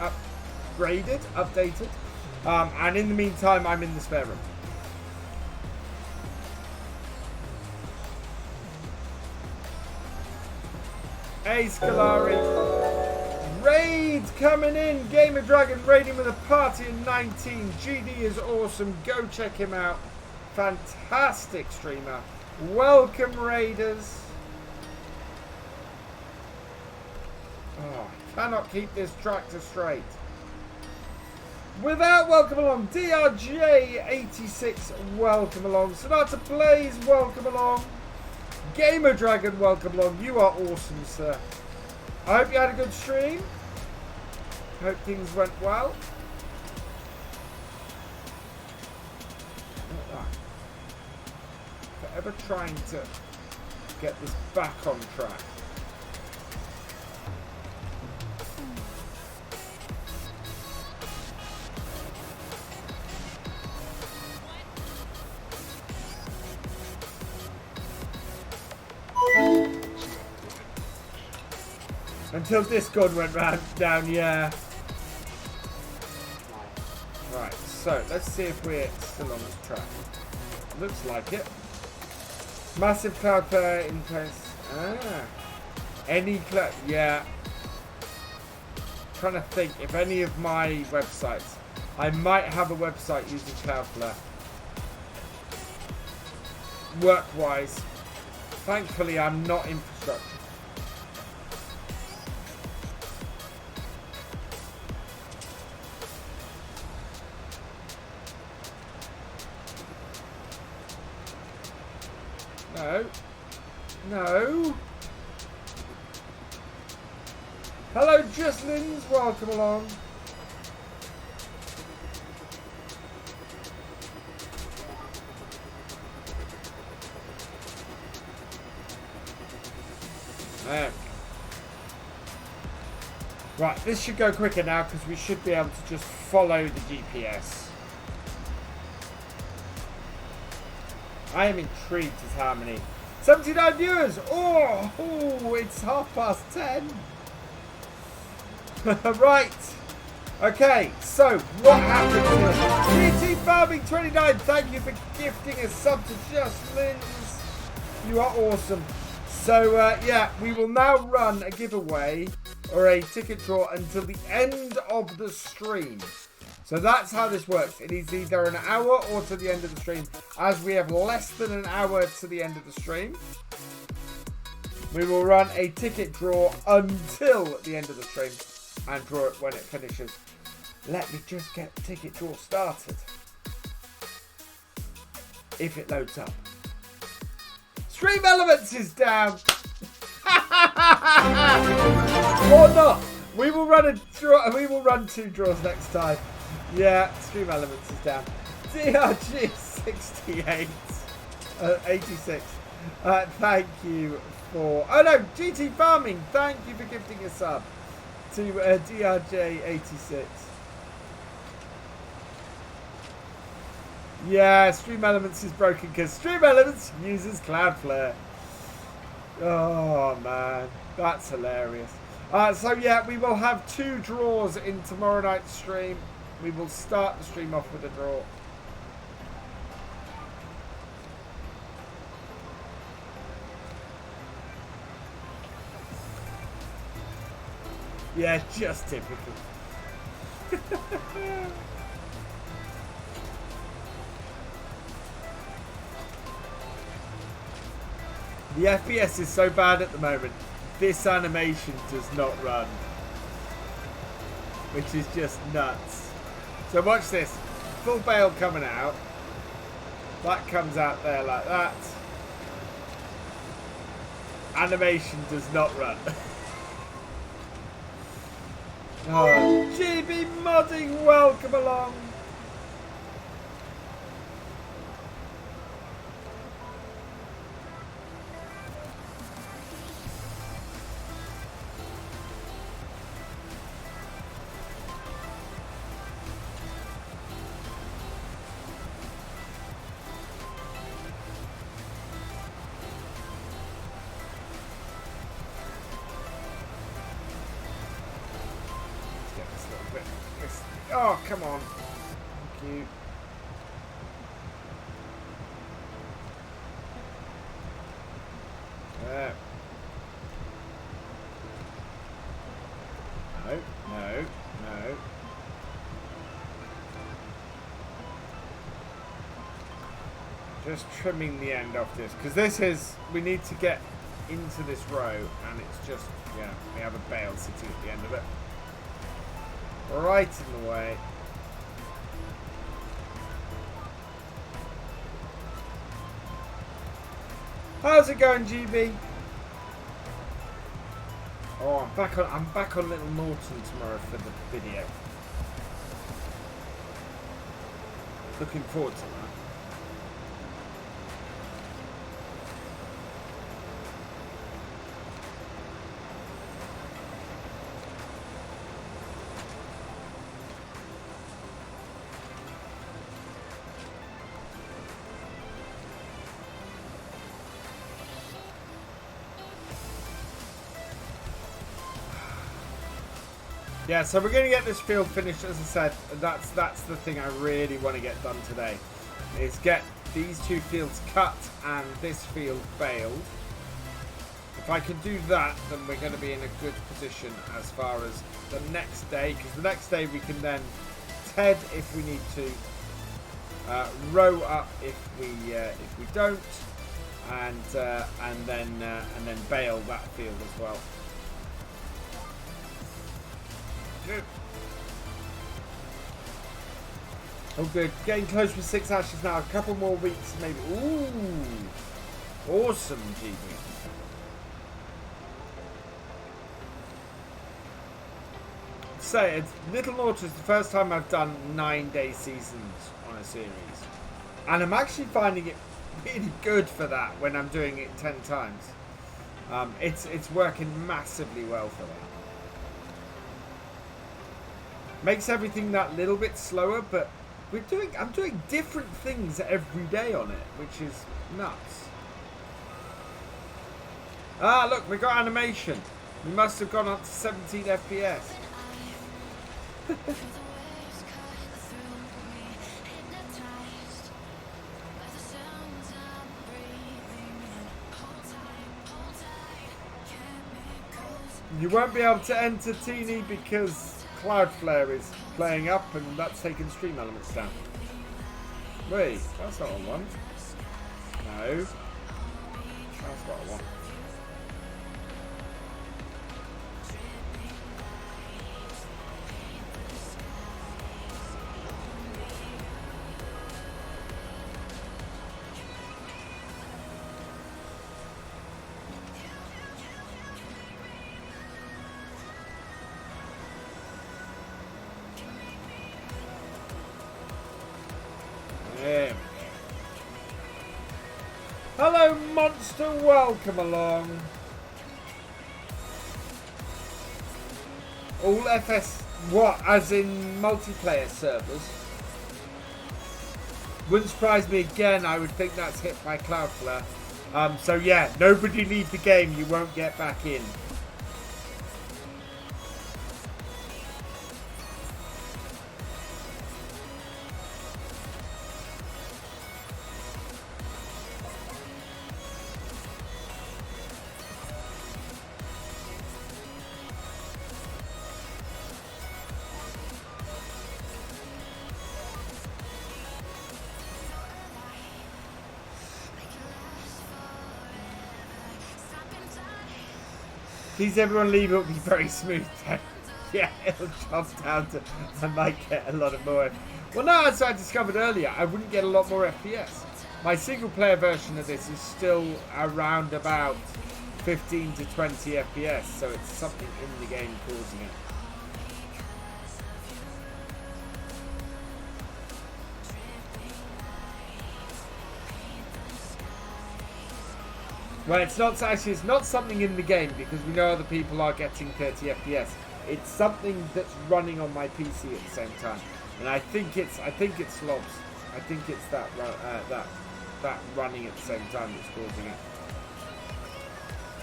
upgraded, updated, and in the meantime, I'm in the spare room. Hey, Scalari. Raid coming in. Gamer Dragon raiding with a party in 19. GD is awesome. Go check him out. Fantastic streamer. Welcome, Raiders. Oh, I cannot keep this tractor straight. Without welcome along. DRJ86, welcome along. Sonata Blaze, welcome along. Gamer Dragon, welcome along. You are awesome, sir. I hope you had a good stream. Hope things went well. Forever trying to get this back on track. Until Discord went down, yeah. Right, so let's see if we're still on this track. Looks like it. Massive Cloudflare in place. Any cloud? Yeah. Trying to think if any of my websites. I might have a website using Cloudflare. Work-wise. Thankfully, I'm not infrastructure. No. No. Hello, Jocelyn's. Welcome along. Okay. Right, this should go quicker now because we should be able to just follow the GPS. I am intrigued as how many. 79 viewers! Oh, it's 10:30. Right. Okay, so what happened here? GTFarming 29, thank you for gifting a sub to Just Lins. You are awesome. So, yeah, we will now run a giveaway or a ticket draw until the end of the stream. So that's how this works. It is either an hour or to the end of the stream. As we have less than an hour to the end of the stream, we will run a ticket draw until the end of the stream and draw it when it finishes. Let me just get the ticket draw started. If it loads up. Stream Elements is down. Or not. We will run a draw. We will run 2 draws next time. Yeah, Stream Elements is down. DRG 68 86. Thank you for. Oh no, GTFarming. Thank you for gifting a sub to DRJ 86. Yeah, Stream Elements is broken because Stream Elements uses Cloudflare. Oh man, that's hilarious. So yeah, we will have 2 draws in tomorrow night's stream. We will start the stream off with a draw. Yeah, just typical. The FPS is so bad at the moment. This animation does not run. Which is just nuts. So watch this. Full bale coming out. That comes out there like that. Animation does not run. Oh, GB Modding, welcome along. Oh, come on. Thank you. No. Just trimming the end off this, because this is, we need to get into this row, and it's just, yeah, we have a bale sitting at the end of it. Right in the way. How's it going, GB? Oh, I'm back on Little Norton tomorrow for the video. Looking forward to that. Yeah, so we're going to get this field finished, as I said. That's the thing I really want to get done today, is get these two fields cut and this field baled. If I can do that, then we're going to be in a good position as far as the next day, because the next day we can then TED if we need to, row up if we don't, and then bale that field as well. Good. Oh, good. Getting close with 6 ashes now. A couple more weeks, maybe. Ooh, awesome, GB. Say, it's Little Norton is the first time I've done 9-day seasons on a series, and I'm actually finding it really good for that when I'm doing it 10 times. It's working massively well for that. Makes everything that little bit slower, but I'm doing different things every day on it, which is nuts. Ah, look, we got animation. We must have gone up to 17 FPS. You won't be able to enter Teeny because Cloudflare is playing up and that's taking stream elements down. Wait, that's not what I want. No. That's what I want. Hello, Monster, welcome along. All FS, what, as in multiplayer servers? Wouldn't surprise me again, I would think that's hit by Cloudflare. So yeah, nobody leave the game, you won't get back in. Please everyone leave, it'll be very smooth then. Yeah, it'll drop down to, I might get a lot of more. Well no, as I discovered earlier, I wouldn't get a lot more FPS. My single player version of this is still around about 15 to 20 FPS, so it's something in the game causing it. Well, it's not actually. It's not something in the game because we know other people are getting 30 FPS. It's something that's running on my PC at the same time, and I think it's slobs. I think it's that running at the same time that's causing it.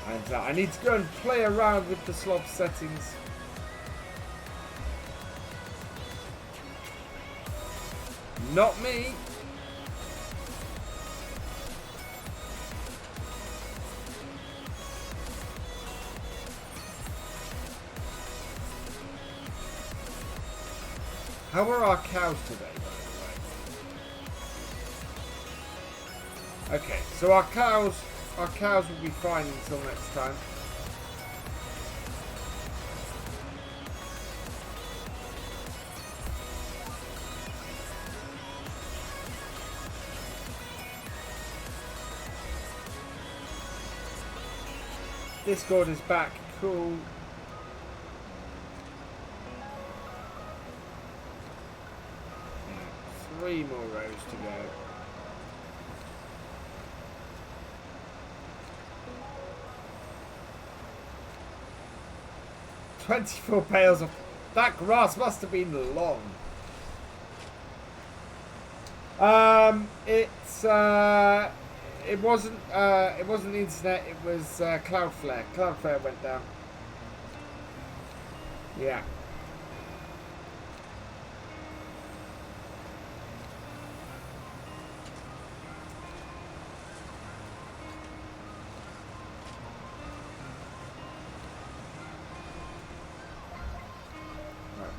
And I need to go and play around with the slob settings. Not me. How are our cows today, by the way? Okay, so our cows will be fine until next time. Discord is back, cool. Three more rows to go. 24 bales of that grass must have been long. It wasn't the internet. It was Cloudflare. Cloudflare went down. Yeah.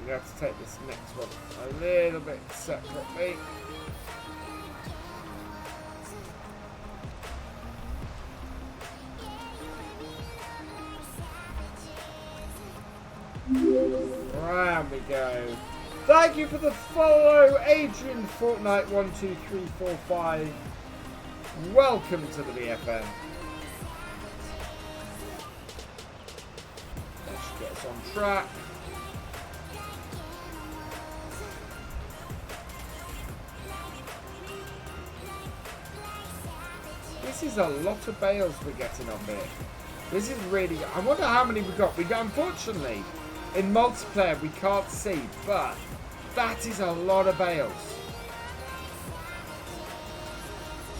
We have to take this next one a little bit separately. Round we go. Thank you for the follow, Adrian Fortnite 12345. Welcome to the BFM. Let's get us on track. This is a lot of bales we're getting on here. This is really... I wonder how many we got. Unfortunately, in multiplayer we can't see, but that is a lot of bales.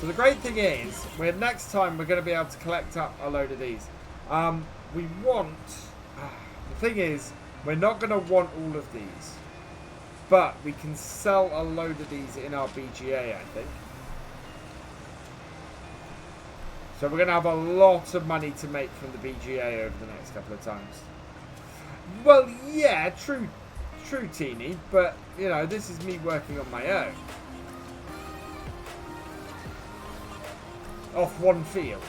So the great thing is, next time we're going to be able to collect up a load of these. We want... the thing is, we're not going to want all of these. But we can sell a load of these in our BGA, I think. So we're going to have a lot of money to make from the BGA over the next couple of times. Well, yeah, true Teeny, but, you know, this is me working on my own. Off one field.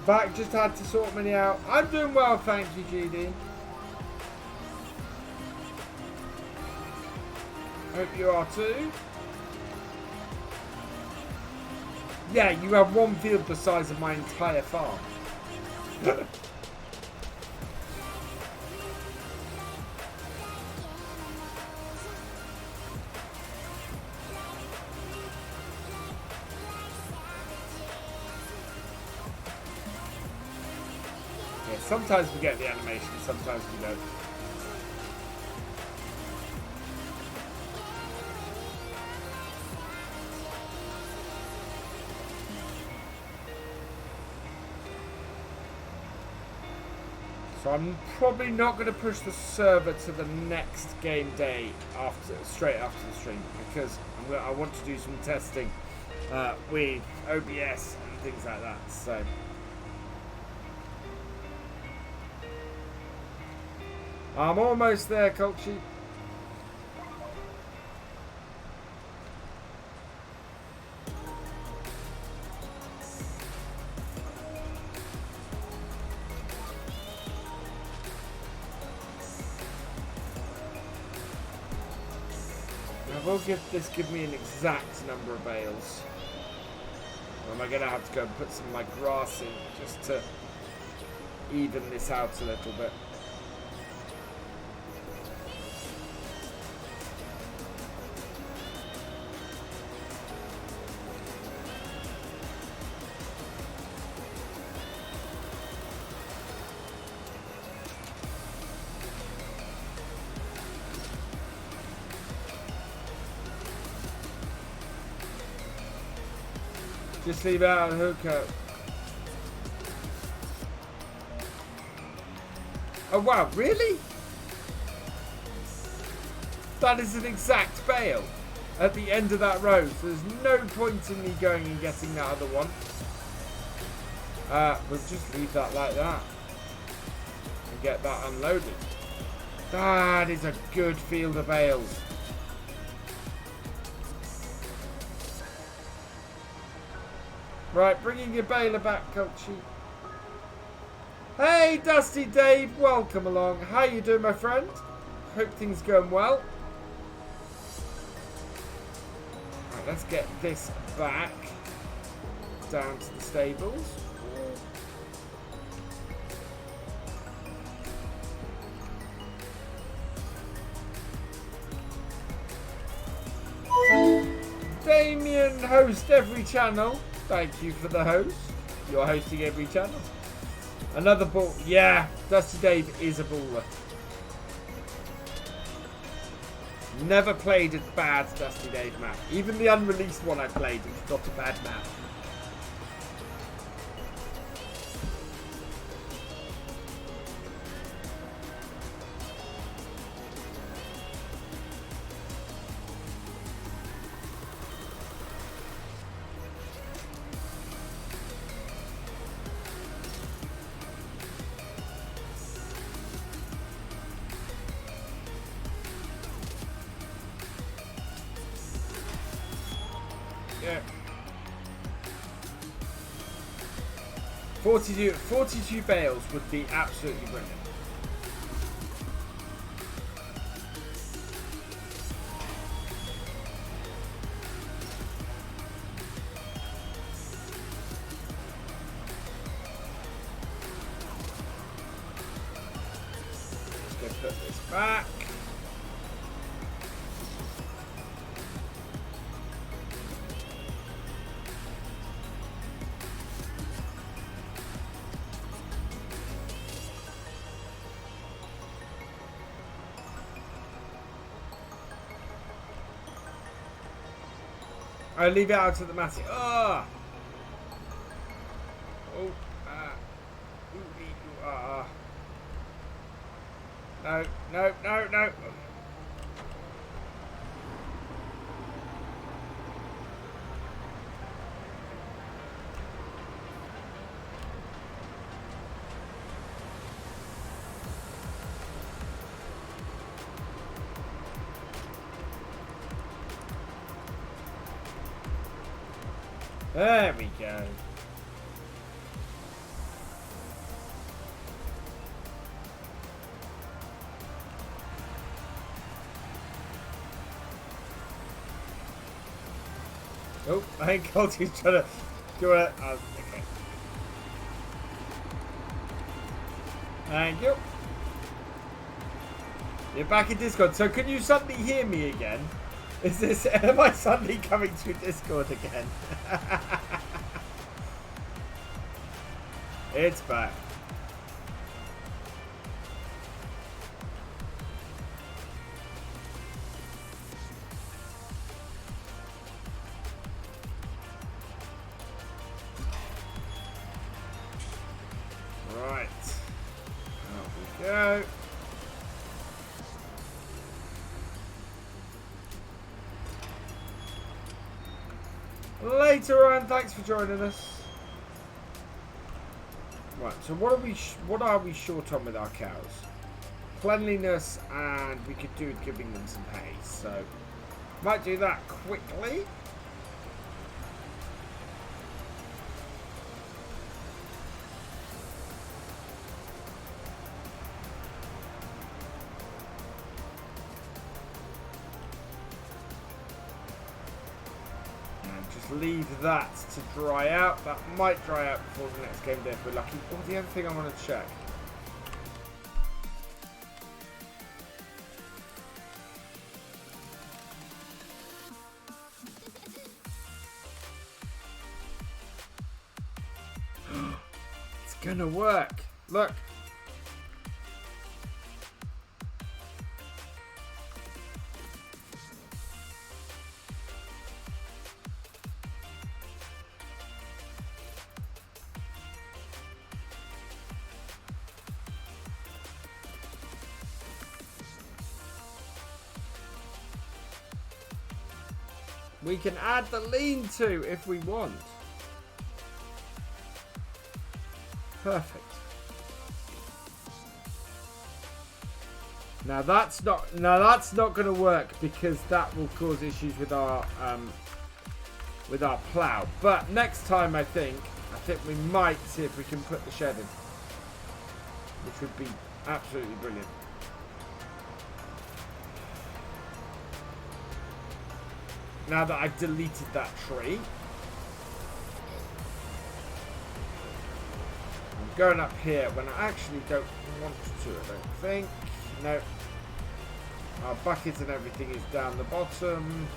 Back, just had to sort many out. I'm doing well, thank you, GD. Hope you are too. Yeah, you have one field the size of my entire farm. Yeah, sometimes we get the animation, sometimes we don't. So I'm probably not going to push the server to the next game day straight after the stream, because I want to do some testing with OBS and things like that. So I'm almost there, Colchi. Will give me an exact number of bales? Or am I going to have to go and put some of my grass in just to even this out a little bit? Just leave out a hookup. Oh wow, really? That is an exact bale at the end of that row. So there's no point in me going and getting that other one. We'll just leave that like that. And get that unloaded. That is a good field of bales. Right, bringing your baler back, Coachy. Hey, Dusty Dave, welcome along. How you doing, my friend? Hope things going well. Right, let's get this back down to the stables. Damien, host every channel. Thank you for the host. You're hosting every channel. Another ball. Yeah, Dusty Dave is a baller. Never played a bad Dusty Dave map. Even the unreleased one I played is not a bad map. Yeah. 42 bales would be absolutely brilliant. Let's go put this back. I leave it out to the Matty. Oh! Oh, no, no, no, no. There we go. Oh, I think Colty's trying to do it. Oh, okay. Thank you. You're back in Discord. So can you suddenly hear me again? Is this, am I suddenly coming to Discord again? It's back. Right. Out we go. Later on, thanks for joining us. Right, so what are we short on with our cows? Cleanliness, and we could do with giving them some hay. So might do that quickly. Leave that to dry out. That might dry out before the next game day if we're lucky. Oh, the other thing I want to check. It's gonna work. Look. We can add the lean-to if we want. Perfect. Now that's not going to work because that will cause issues with our plough. But next time I think we might see if we can put the shed in, which would be absolutely brilliant. Now that I've deleted that tree, I'm going up here when I actually don't want to, I don't think. No. Our bucket and everything is down the bottom.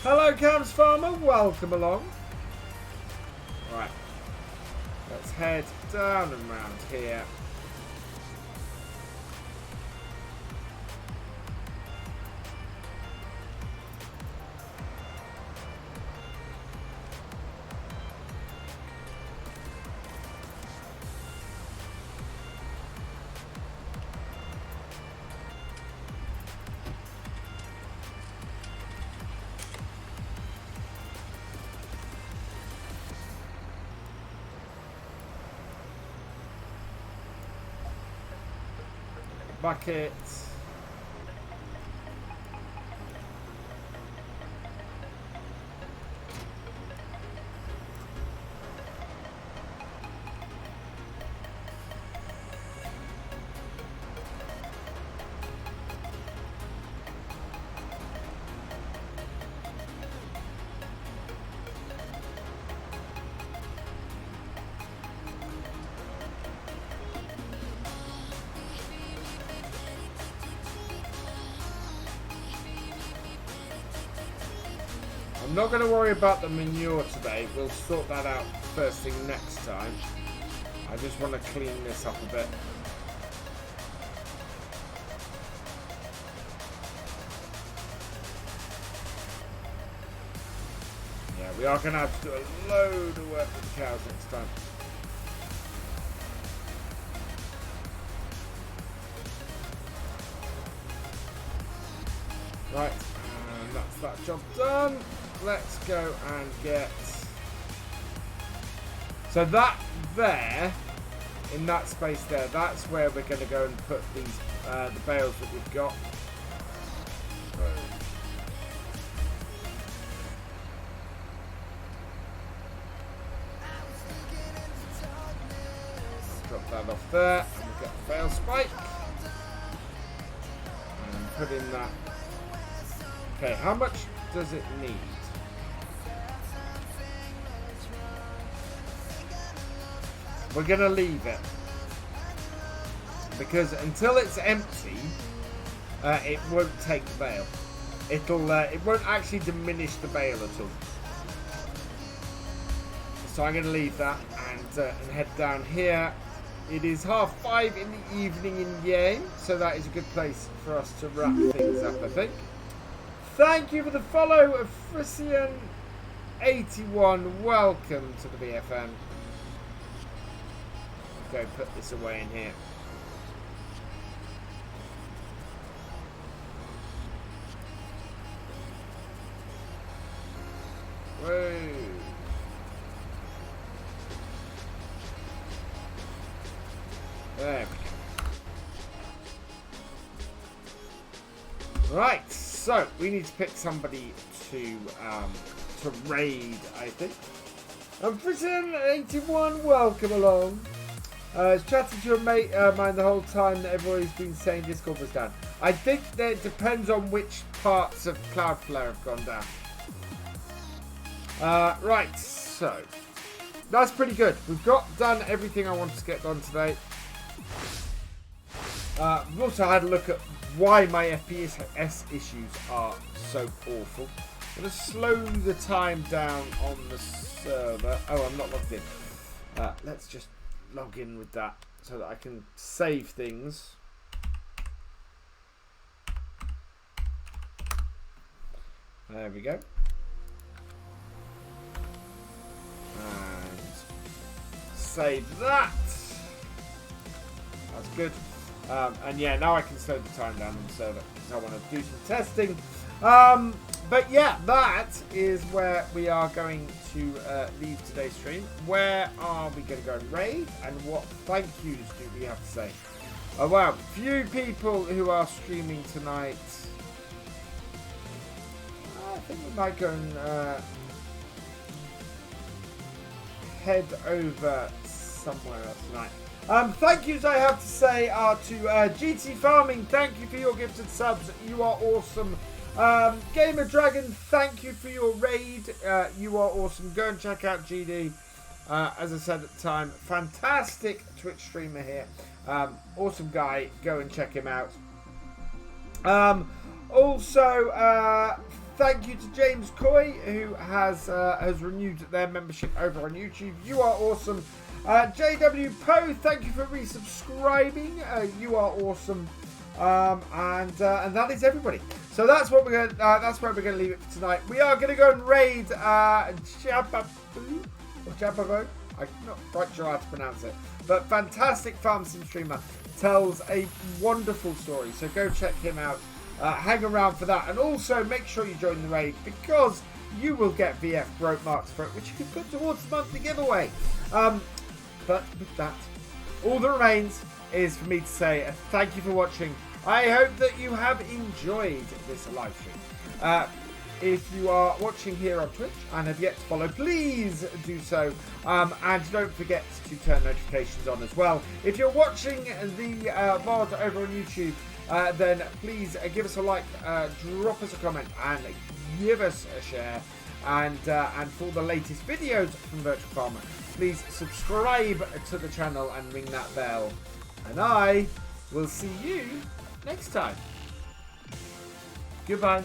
Hello, Camps Farmer. Welcome along. Right. Let's head down and round here. Bucket. I'm not going to worry about the manure today. We'll sort that out first thing next time. I just want to clean this up a bit. Yeah, we are going to have to do a load of work with the cows next time. Right, and that's that job done. Let's go and get... So that there, in that space there, that's where we're going to go and put these the bales that we've got. So, drop that off there, and we've got the bale spike. And put in that. Okay, how much does it need? We're going to leave it. Because until it's empty, it won't take the bale. It won't actually diminish the bale at all. So I'm going to leave that and head down here. It is 5:30 in the evening in game, so that is a good place for us to wrap things up, I think. Thank you for the follow, Frisian81. Welcome to the BFM. Go put this away in here. Whoa. There we go. Right, so we need to pick somebody to raid, I think. Frisian81, welcome along. I was chatting to a mate of mine the whole time that everybody's been saying Discord was down. I think that it depends on which parts of Cloudflare have gone down. Right, so that's pretty good. We've done everything I wanted to get done today. We've also had a look at why my FPS issues are so awful. I'm going to slow the time down on the server. Oh, I'm not logged in. Let's just log in with that so that I can save things. There we go. And save that. That's good. And yeah, now I can slow the time down on the server because I want to do some testing. But yeah, that is where we are going to leave today's stream. Where are we going to go and raid? And what thank yous do we have to say? Oh wow, few people who are streaming tonight. I think we might go and head over somewhere else tonight. Thank yous I have to say are to GTFarming. Thank you for your gifted subs. You are awesome. Gamer Dragon, thank you for your raid. You are awesome. Go and check out GD. As I said at the time, fantastic Twitch streamer here. Awesome guy. Go and check him out. Also, thank you to James Coy, who has renewed their membership over on YouTube. You are awesome. JW Poe, thank you for resubscribing. You are awesome. And that is everybody. So that's what we're going. That's where we're going to leave it for tonight. We are going to go and raid Jeytav. I'm not quite sure how to pronounce it, but fantastic farm sim streamer, tells a wonderful story. So go check him out. Hang around for that, and also make sure you join the raid because you will get VF broke marks for it, which you can put towards the monthly giveaway. But with that, all that remains is for me to say thank you for watching. I hope that you have enjoyed this live stream. If you are watching here on Twitch and have yet to follow, please do so. And don't forget to turn notifications on as well. If you're watching the VOD over on YouTube, then please give us a like, drop us a comment, and give us a share. And for the latest videos from Virtual Farmer, please subscribe to the channel and ring that bell. And I will see you next time. Goodbye.